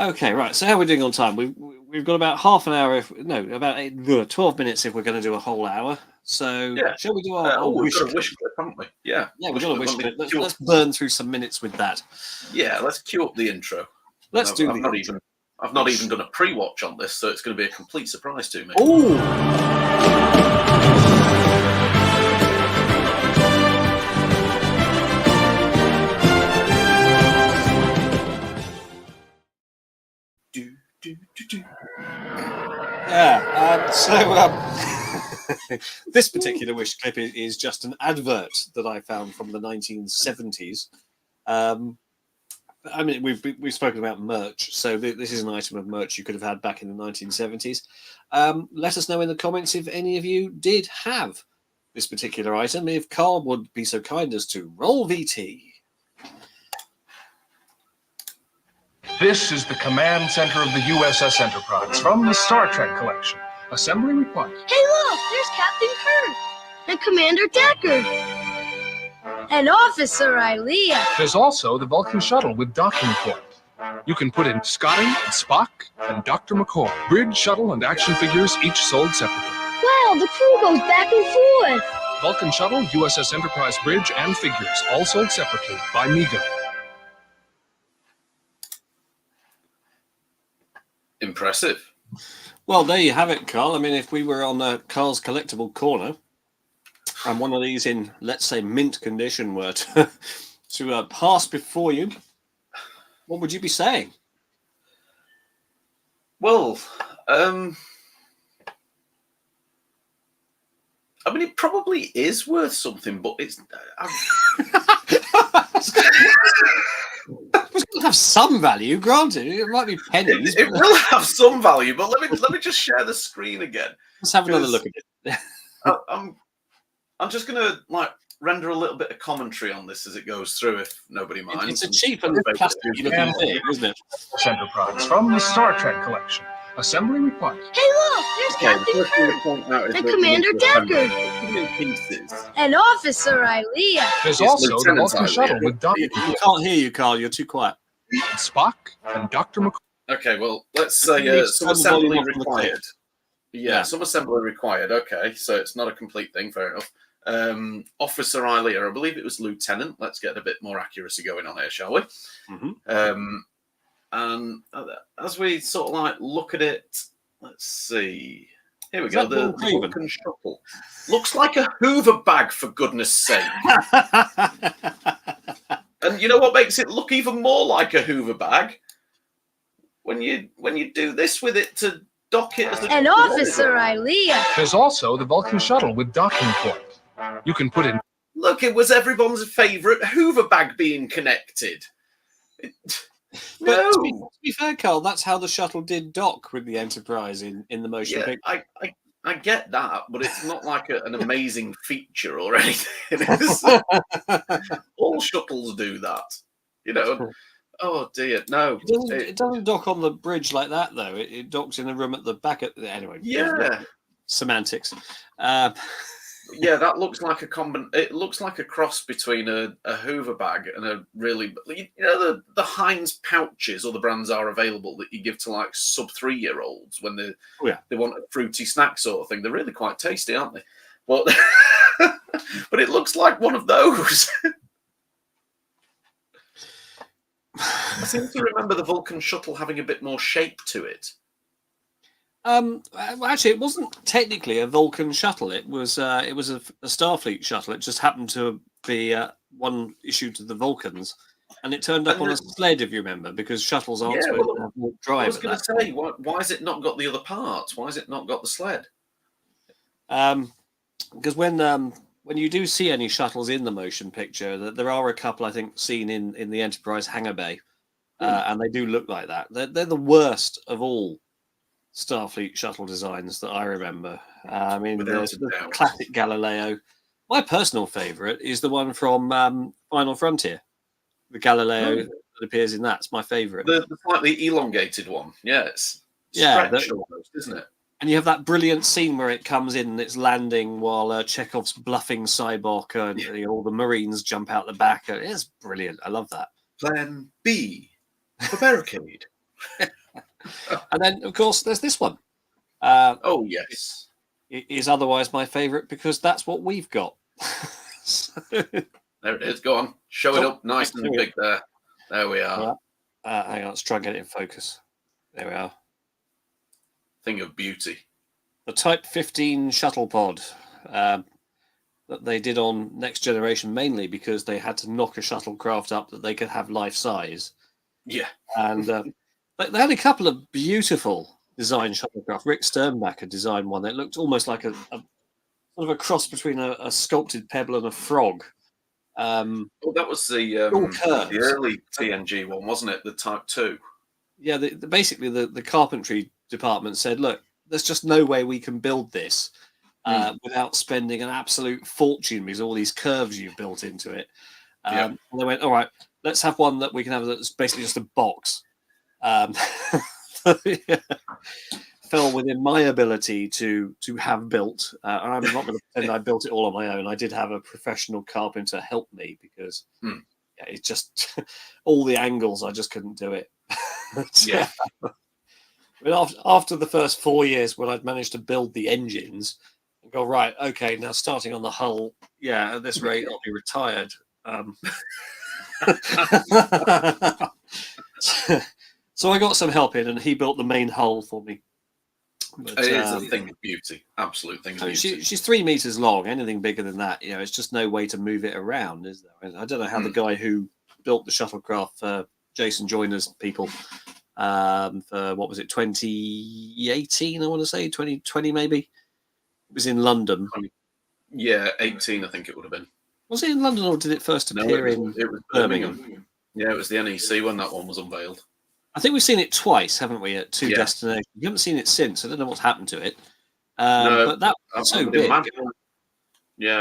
Okay, right. So how are we doing on time? We've got about half an hour, about 12 minutes if we're going to do a whole hour. So shall we do our we've got a wish clip, haven't we? Yeah. Yeah, we've got a wish clip. Let's burn through some minutes with that. Yeah, let's cue up the intro. I've not even done a pre-watch on this, so it's going to be a complete surprise to me. This particular wish clip is just an advert that I found from the 1970s. I mean, we've spoken about merch, so this is an item of merch you could have had back in the 1970s. Let us know in the comments if any of you did have this particular item. If Carl would be so kind as to roll VT. This is the command center of the USS Enterprise from the Star Trek collection. Assembly required. Hey, look! There's Captain Kirk and Commander Decker and Officer Ilea. There's also the Vulcan shuttle with docking port. You can put in Scotty and Spock and Dr. McCoy. Bridge, shuttle, and action figures each sold separately. Wow, the crew goes back and forth. Vulcan shuttle, USS Enterprise bridge, and figures all sold separately by Mego. Impressive. Well, there you have it, Carl. I mean, if we were on Carl's collectible corner, and one of these in, let's say, mint condition were to pass before you, What would you be saying? Well, I mean, it probably is worth something, but it's. It's going to have some value, granted. It might be pennies. It will have some value, but let me just share the screen again. Let's have another look at it. I'm just going to render a little bit of commentary on this as it goes through, if nobody minds. It's a cheap and plastic looking thing, isn't it? Enterprise from the Star Trek collection. Assembly required. Hey, look, there's Captain Kirk and Commander Decker and Officer Ilea. There's Yes, also the Lieutenant Vulcan Ilea. shuttle with Dr. You can't hear you, Carl. You're too quiet. Spock and Dr. McCoy. Okay, well, let's say some Some assembly volume from the required. clip. Yeah, some assembly required. Okay, so it's not a complete thing. Fair enough. Officer Ilea, I believe it was Lieutenant. Let's get a bit more accuracy going on here, shall we? Mm-hmm. And as we sort of look at it, let's see. Here we Is go. that The Bill Craven? Vulcan shuttle looks like a Hoover bag, for goodness sake. And you know what makes it look even more like a Hoover bag? When you do this with it to dock it as a And Officer Ilea. There's also the Vulcan shuttle with docking port. You can put in. Look, it was everyone's favourite Hoover bag being connected. But No. to be fair, Carl, that's how the shuttle did dock with the Enterprise in the motion Yeah, picture. I get that, but it's not like an amazing feature or anything. All shuttles do that, you know. Oh dear, no. It doesn't dock on the bridge like that, though. It docks in the room at the back. Anyway, Yeah, semantics. yeah, that looks like It looks like a cross between a Hoover bag and a really, the Heinz pouches, other brands are available that you give to sub 3-year-olds when they want a fruity snack sort of thing. They're really quite tasty, aren't they? But but it looks like one of those. I seem to remember the Vulcan shuttle having a bit more shape to it. Well, actually, it wasn't technically a Vulcan shuttle. It was a Starfleet shuttle. It just happened to be one issued to the Vulcans, and it turned up on a sled, if you remember, because shuttles aren't supposed to have warp drive. I was going to say, why has it not got the other parts? Why has it not got the sled? Because when you do see any shuttles in the motion picture, there are a couple I think seen in the Enterprise hangar bay, and they do look like that. They're the worst of all Starfleet shuttle designs that I remember. I mean, there's the classic Galileo. My personal favourite is the one from Final Frontier. The Galileo that appears in that's my favourite. The slightly elongated one. Yeah, it's stretched almost, isn't it? And you have that brilliant scene where it comes in and it's landing while Chekhov's bluffing Cybok and all the Marines jump out the back. It's brilliant. I love that. Plan B for barricade. And then, of course, there's this one. Oh, yes. It is otherwise my favourite because that's what we've got. There it is. Go on. Show it up nice and big there. There we are. Hang on. Let's try and get it in focus. There we are. Thing of beauty. The Type 15 shuttle pod that they did on Next Generation mainly because they had to knock a shuttlecraft up that they could have life size. Yeah. And they had a couple of beautiful design shuttlecraft. Rick Sternbacher designed one that looked almost like a sort of a cross between a sculpted pebble and a frog. Well, that was the early TNG one, wasn't it? The Type 2. Yeah, basically the carpentry department said, look, there's just no way we can build this without spending an absolute fortune because of all these curves you've built into it. And they went, all right, let's have one that we can have that's basically just a box. Fell within my ability to have built. And I'm not going to pretend I built it all on my own. I did have a professional carpenter help me because it's just all the angles, I just couldn't do it. Yeah. But after the first 4 years, when I'd managed to build the engines and go, right, okay, now starting on the hull, at this rate, I'll be retired. So I got some help in, and he built the main hull for me. But, it is a thing of beauty, absolute thing of beauty. She's 3 meters long. Anything bigger than that, it's just no way to move it around, is there? I don't know how the guy who built the shuttlecraft for Jason Joyner's people for what was it, 2018? I want to say 2020 maybe. It was in London. Yeah, 18, I think it would have been. Was it in London or did it first appear it was Birmingham? Yeah, it was the NEC when that one was unveiled. I think we've seen it twice, haven't we, at two destinations? You haven't seen it since. I don't know what's happened to it. No, but that was so big. I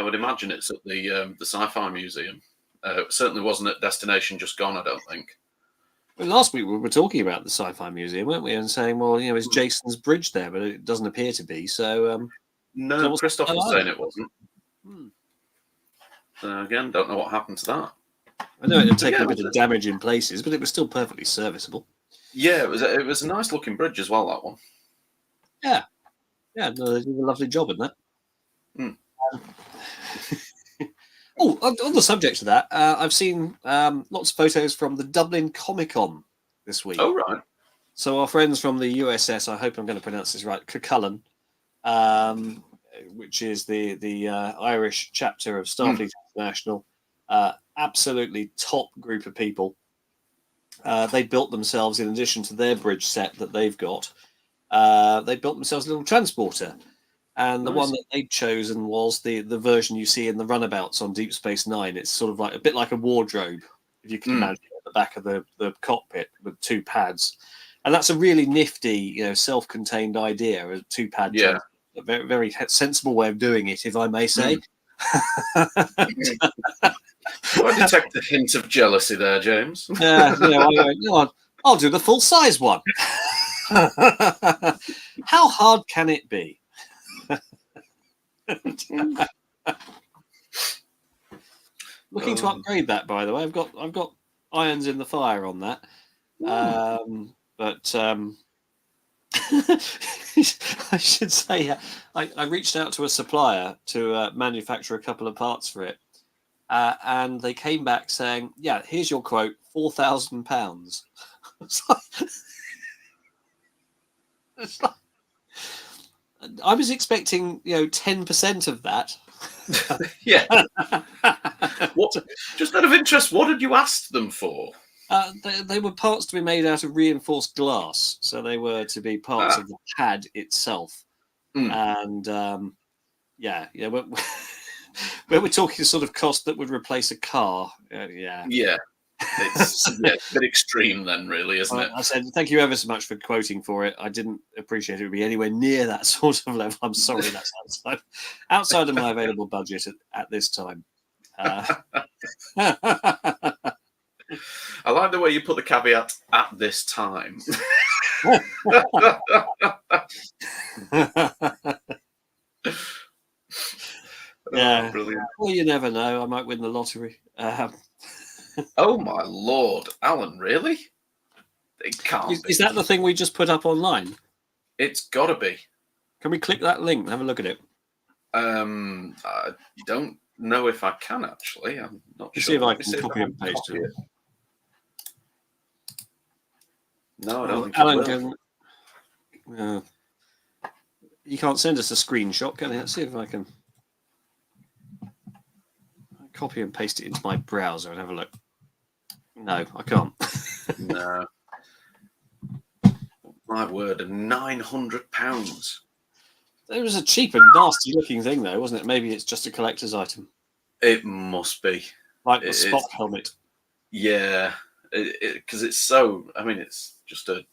would imagine it's at the Sci-Fi Museum. It certainly wasn't at Destination Just Gone, I don't think. Well, last week we were talking about the Sci-Fi Museum, weren't we? And saying, well, is Jason's bridge there? But it doesn't appear to be. So no, Christoph was saying it wasn't. So again, don't know what happened to that. I know it had taken a bit of damage in places, but it was still perfectly serviceable. Yeah, it was a nice looking bridge as well, that one. Yeah, no, they did a lovely job in that. On the subject of that, I've seen lots of photos from the Dublin Comic Con this week. Oh, right. So our friends from the USS, I hope I'm going to pronounce this right, Cuchulainn, which is the Irish chapter of Starfleet International, absolutely top group of people. They built themselves, in addition to their bridge set that they've got, they built themselves a little transporter. And the one that they'd chosen was the version you see in the runabouts on Deep Space Nine. It's sort of like a bit like a wardrobe, if you can imagine, at the back of the cockpit with two pads. And that's a really nifty, self-contained idea, a two-pad. Yeah. A very, very sensible way of doing it, if I may say. I detect a hint of jealousy there, James. I'll do the full-size one. How hard can it be? Looking to upgrade that, by the way. I've got irons in the fire on that. But I should say I reached out to a supplier to manufacture a couple of parts for it, and they came back saying, "Yeah, here's your quote, £4,000." It's like, I was expecting, 10% of that. Yeah. What? Just out of interest, what did you ask them for? They were parts to be made out of reinforced glass, so they were to be parts of the pad itself. And when we're talking sort of cost that would replace a car, Yeah. It's a bit extreme then, really, isn't it? I said, thank you ever so much for quoting for it. I didn't appreciate it would be anywhere near that sort of level. I'm sorry, that's outside of my available budget at this time. I like the way you put the caveat "at this time." Yeah, brilliant. Well, you never know. I might win the lottery. Oh my lord, Alan! Really? It can't be. Is that the thing we just put up online? It's got to be. Can we click that link and have a look at it? I don't know if I can actually. I'm not sure. See if I can copy and paste it. No, I don't think Alan can. You can't send us a screenshot, can you? Let's see if I can copy and paste it into my browser and have a look. No, I can't. No. My word, £900. It was a cheap and nasty looking thing, though, wasn't it? Maybe it's just a collector's item. It must be. Like the Spock helmet. Yeah, because it's so. I mean, it's just a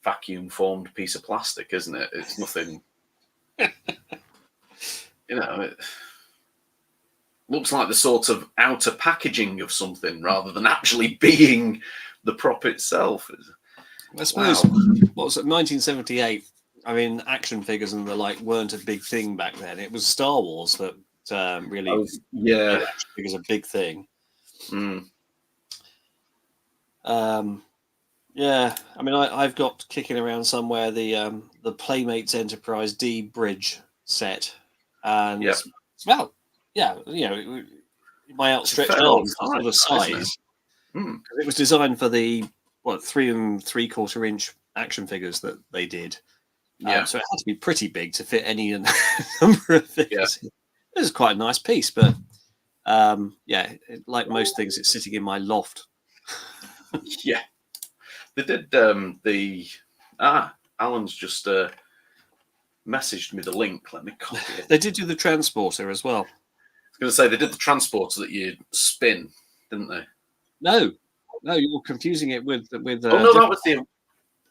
vacuum-formed piece of plastic, isn't it? It's nothing. It looks like the sort of outer packaging of something rather than actually being the prop itself. I suppose, what was it, 1978? I mean, action figures and the like weren't a big thing back then. It was Star Wars that really made action figures a big thing. Yeah, I mean, I've got kicking around somewhere the Playmates Enterprise D bridge set, and it's about my outstretched arms for the size. It was designed for the 3 3/4 inch action figures that they did. So it had to be pretty big to fit any number of figures. It was quite a nice piece, but like most things, it's sitting in my loft. Yeah, they did. Alan's just messaged me the link. Let me copy it. They did do the transporter as well. I was going to say they did the transporter that you spin, didn't they? No, you're confusing it with. Oh no, that was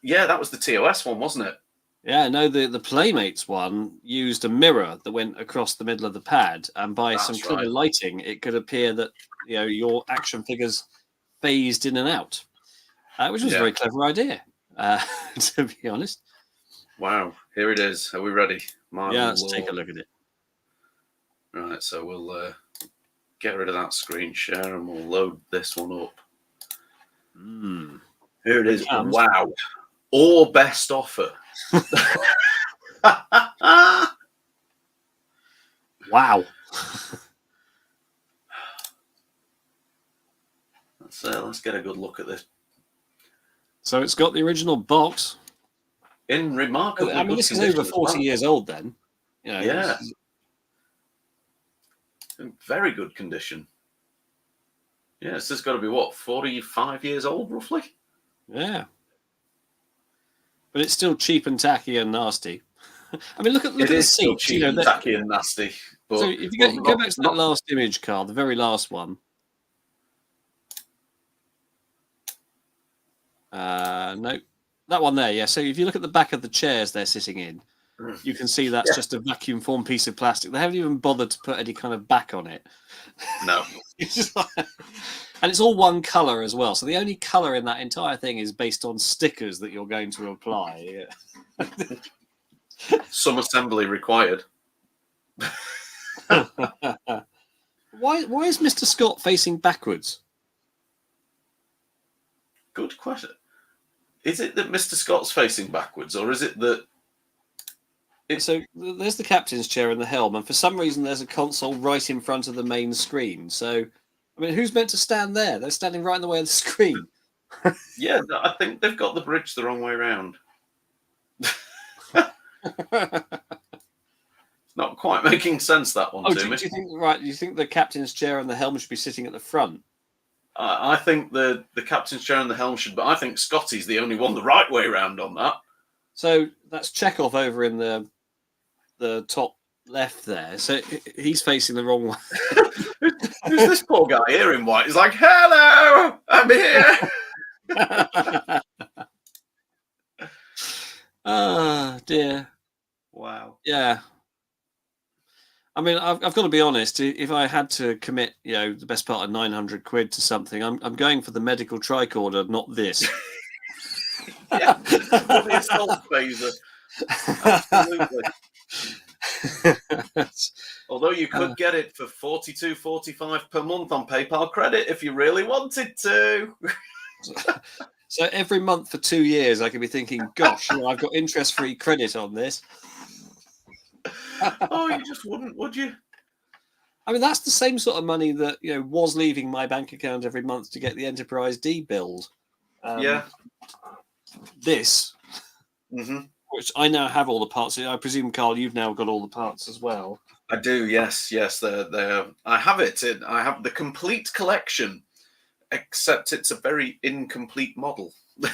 that was the TOS one, wasn't it? Yeah, no, the Playmates one used a mirror that went across the middle of the pad, and by some clever lighting, it could appear that your action figures phased in and out, which was a very clever idea, to be honest. Wow, here it is. Are we ready? Let's take a look at it. Right, so we'll get rid of that screen share and we'll load this one up. Here it is. Wow. Or best offer. Wow. Let's get a good look at this. So it's got the original box. In remarkably good this is condition over 40 years old then. Yeah. In very good condition. Yeah, this has got to be, 45 years old, roughly? Yeah. But it's still cheap and tacky and nasty. I mean, look at the seat. Cheap and tacky and nasty. But, so if you go back to that last image, Carl, the very last one. No, that one there. Yeah. So if you look at the back of the chairs they're sitting in, you can see that's just a vacuum formed piece of plastic. They haven't even bothered to put any kind of back on it. No. And it's all one color as well. So the only color in that entire thing is based on stickers that you're going to apply. Some assembly required. Why is Mr. Scott facing backwards? Good question. Is it that Mr. Scott's facing backwards, or is it that... So there's the captain's chair and the helm, and for some reason there's a console right in front of the main screen. So, I mean, who's meant to stand there? They're standing right in the way of the screen. Yeah, I think they've got the bridge the wrong way around. Not quite making sense, that one, to me. Do you think the captain's chair and the helm should be sitting at the front? I think the captain's chair and the helm should, but I think Scotty's the only one the right way around on that. So that's Chekhov over in the top left there. So he's facing the wrong way. Who's this poor guy here in white? He's like, "Hello, I'm here." Ah, dear. Wow. Yeah. I mean, I've got to be honest. If I had to commit, the best part of 900 quid to something, I'm going for the medical tricorder, not this. Yeah, the assault phaser. Absolutely. Although you could get it for $42.45 per month on PayPal credit if you really wanted to. So every month for 2 years, I could be thinking, "Gosh, I've got interest-free credit on this." Oh, you just wouldn't, would you? I mean, that's the same sort of money that was leaving my bank account every month to get the Enterprise D build. Yeah. This, which I now have all the parts. I presume, Carl, you've now got all the parts as well. I do. Yes. They're, I have it. I have the complete collection, except it's a very incomplete model. I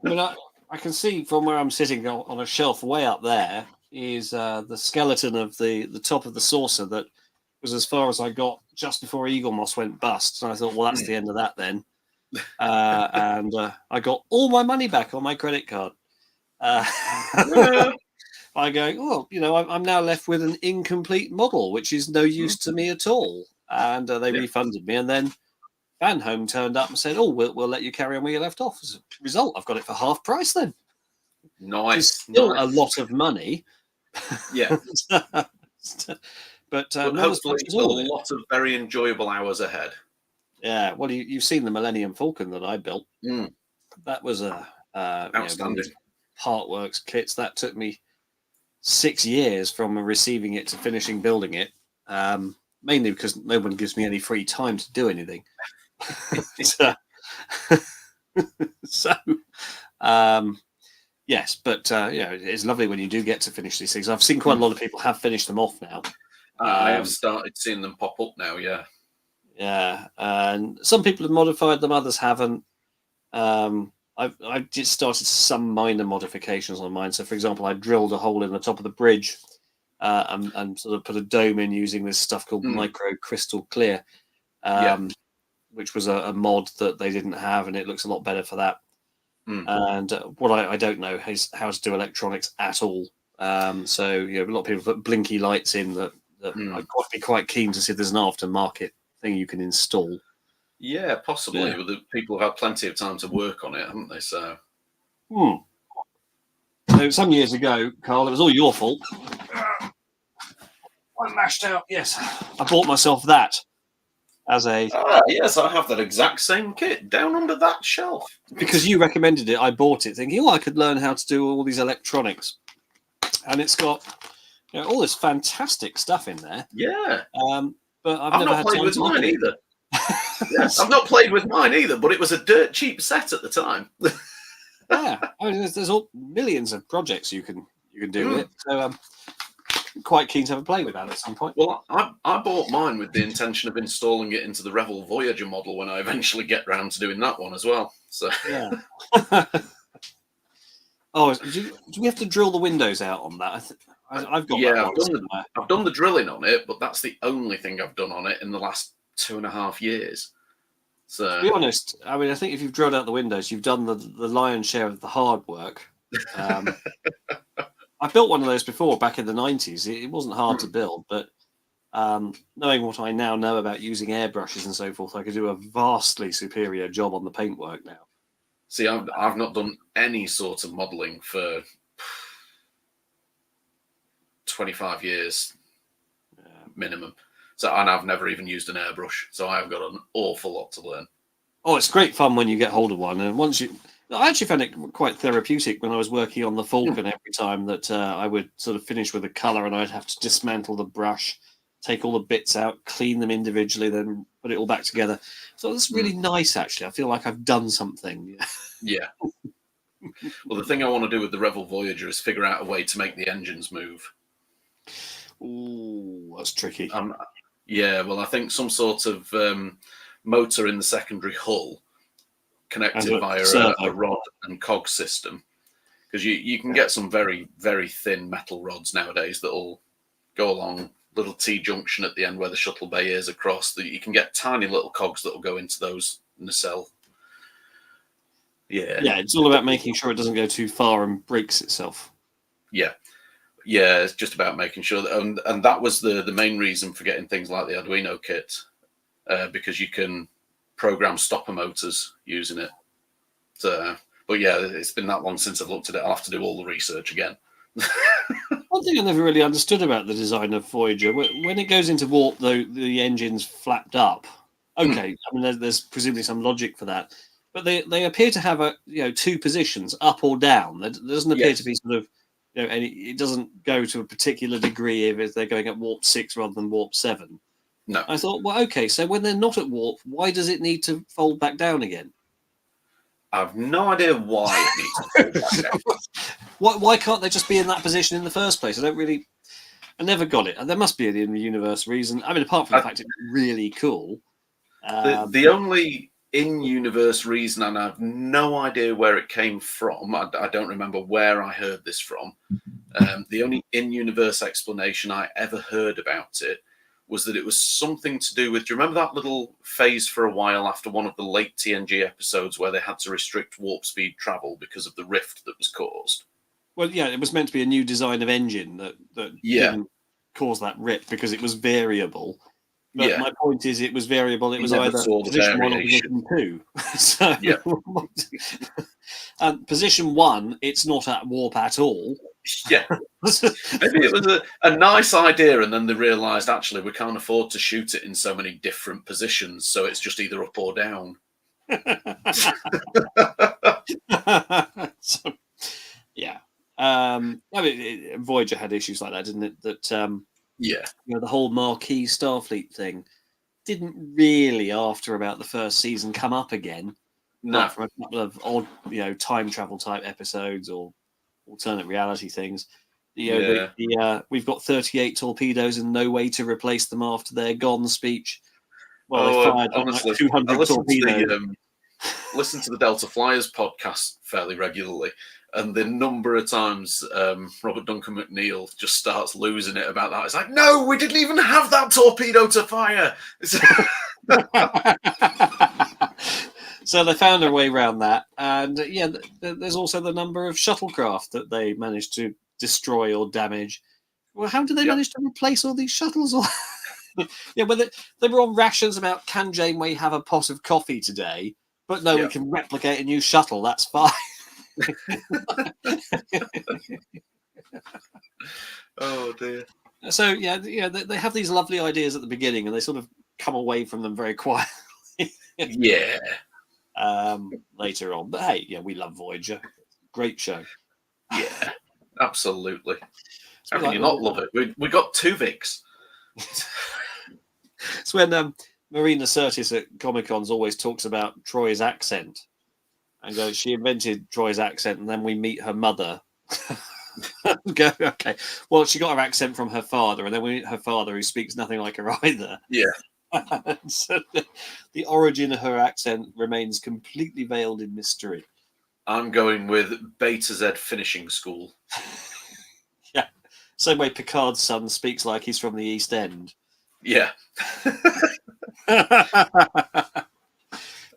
mean, I can see from where I'm sitting on a shelf way up there is the skeleton of the top of the saucer that was as far as I got just before Eagle Moss went bust. And I thought, well, that's the end of that then. And I got all my money back on my credit card. By going, I'm now left with an incomplete model, which is no use to me at all. And they refunded me. And then Van Home turned up and said, "Oh, we'll let you carry on where you left off." As a result, I've got it for half price then. Nice. It's still a lot of money. Yeah. but hopefully a lot of very enjoyable hours ahead. Yeah, well, you've seen the Millennium Falcon that I built. That was outstanding. Partworks kits. That took me 6 years from receiving it to finishing building it, mainly because no one gives me any free time to do anything. Yes, but it's lovely when you do get to finish these things. I've seen quite a lot of people have finished them off now. I have started seeing them pop up now, yeah. Yeah, and some people have modified them, others haven't. I just started some minor modifications on mine. So, for example, I drilled a hole in the top of the bridge and sort of put a dome in using this stuff called micro crystal clear, which was a mod that they didn't have, and it looks a lot better for that. And what I don't know is how to do electronics at all. So a lot of people put blinky lights in that I'd be quite keen to see if there's an aftermarket thing you can install. Yeah, possibly. Yeah. But the people have had plenty of time to work on it, haven't they? So, So some years ago, Carl, it was all your fault. I lashed out. Yes, I bought myself that as a yes, I have that exact same kit down under that shelf because you recommended it. I bought it thinking, I could learn how to do all these electronics, and it's got all this fantastic stuff in there. Yeah, but I've never not had played time with to look mine at it. either. Yes, I've not played with mine either, but it was a dirt cheap set at the time. Yeah, I mean, there's all millions of projects you can do with it. So quite keen to have a play with that at some point. Well, I bought mine with the intention of installing it into the Revel Voyager model when I eventually get round to doing that one as well. So yeah. Do we have to drill the windows out on that? I've got that. I've done the drilling on it, but that's the only thing I've done on it in the last 2.5 years. So to be honest, I mean, I think if you've drilled out the windows, you've done the lion's share of the hard work. I built one of those before back in the 90s. It wasn't hard to build, but knowing what I now know about using airbrushes and so forth, I could do a vastly superior job on the paintwork now. See, I've not done any sort of modelling for 25 years minimum. So, and I've never even used an airbrush. So I've got an awful lot to learn. Oh, it's great fun when you get hold of one. And I actually found it quite therapeutic when I was working on the Falcon every time that I would sort of finish with a colour and I'd have to dismantle the brush, take all the bits out, clean them individually, then put it all back together. So it's really nice, actually. I feel like I've done something. Yeah. Well, the thing I want to do with the Revel Voyager is figure out a way to make the engines move. Ooh, that's tricky. Yeah, well, I think some sort of motor in the secondary hull connected via a rod and cog system. Because you can get some very, very thin metal rods nowadays that'll go along little T-junction at the end where the shuttle bay is across. You can get tiny little cogs that'll go into those nacelle. Yeah. Yeah, it's all about making sure it doesn't go too far and breaks itself. Yeah. Yeah, it's just about making sure that, and that was the main reason for getting things like the Arduino kit, because you can program stopper motors using it. So, but yeah, it's been that long since I've looked at it. I'll have to do all the research again. One thing I never really understood about the design of Voyager, when it goes into warp, though the engine's flapped up. Okay, I mean, there's presumably some logic for that, but they appear to have two positions, up or down. There doesn't appear to be sort of it doesn't go to a particular degree if they're going at warp 6 rather than warp 7. No. I thought, well, okay, so when they're not at warp, why does it need to fold back down again? I've no idea why it needs to fold back down. Why can't they just be in that position in the first place? I never got it. There must be an in-universe reason. I mean, apart from the fact it's really cool. The only in-universe reason, and I have no idea where it came from. I don't remember where I heard this from. The only in-universe explanation I ever heard about it was that it was something to do with, do you remember that little phase for a while after one of the late TNG episodes where they had to restrict warp speed travel because of the rift that was caused? Well, yeah, it was meant to be a new design of engine that didn't cause that rip because it was variable. But my point is, it was variable. It was either position 1 or position 2. So, position 1, it's not at warp at all. Yeah. Maybe it was a nice idea, and then they realised, actually, we can't afford to shoot it in so many different positions, so it's just either up or down. So, yeah. I mean, Voyager had issues like that, didn't it? That the whole Marquis Starfleet thing didn't really, after about the first season, come up again. Not from a couple of odd, time travel type episodes or alternate reality things. We've got 38 torpedoes and no way to replace them after they're gone speech. Well, they fired honestly, 200 torpedoes. listen to the Delta Flyers podcast fairly regularly, and the number of times Robert Duncan McNeil just starts losing it about that. It's like, no, we didn't even have that torpedo to fire. So they found a way around that. And there's also the number of shuttlecraft that they managed to destroy or damage. Well, how did they manage to replace all these shuttles? Yeah, well, they were on rations about, can Janeway have a pot of coffee today? But no, we can replicate a new shuttle. That's fine. Oh dear. So they have these lovely ideas at the beginning, and they sort of come away from them very quietly. Yeah. Later on, but hey, we love Voyager. Great show. Yeah, absolutely. How can you not love it? We got Tuvix. It's when Marina Sirtis at Comic-Cons always talks about Troy's accent and goes, she invented Troy's accent, and then we meet her mother. Go, okay. Well, she got her accent from her father, and then we meet her father, who speaks nothing like her either. Yeah. So the origin of her accent remains completely veiled in mystery. I'm going with Beta Z finishing school. Yeah. Same way Picard's son speaks like he's from the East End. Yeah.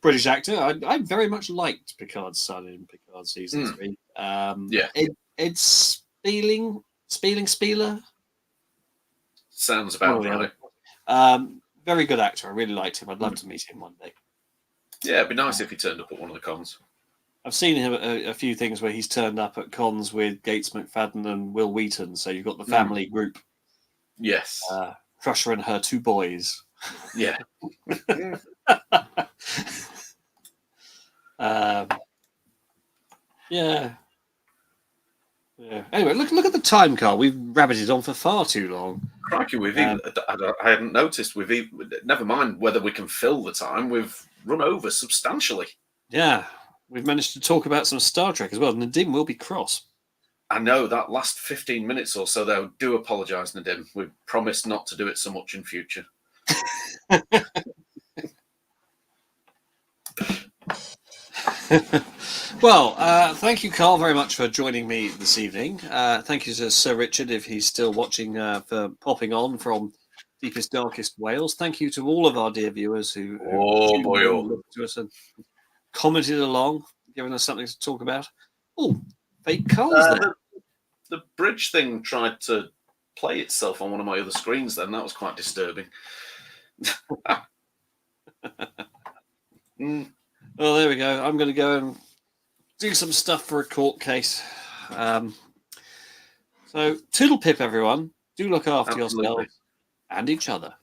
British actor. I very much liked Picard's son in Picard season 3. Ed Spieler. Sounds about right. Very good actor. I really liked him. I'd love to meet him one day. Yeah, it'd be nice if he turned up at one of the cons. I've seen him at a few things where he's turned up at cons with Gates McFadden and Will Wheaton. So you've got the family group. Yes. Crusher and her 2 boys. Yeah. Yeah. Anyway, look at the time, Carl. We've rabbited on for far too long. Crikey, I hadn't noticed. Never mind whether we can fill the time. We've run over substantially. Yeah, we've managed to talk about some Star Trek as well. Nadim will be cross. I know that last 15 minutes or so, though. Do apologise, Nadim. We've promised not to do it so much in future. Well, thank you, Carl, very much for joining me this evening. Thank you to Sir Richard, if he's still watching, for popping on from Deepest, Darkest Wales. Thank you to all of our dear viewers who looked to us and commented along, giving us something to talk about. Oh, fake Carl's there. The bridge thing tried to play itself on one of my other screens then. That was quite disturbing. Well, there we go. I'm going to go and do some stuff for a court case. So, toodle pip, everyone. Do look after yourselves and each other.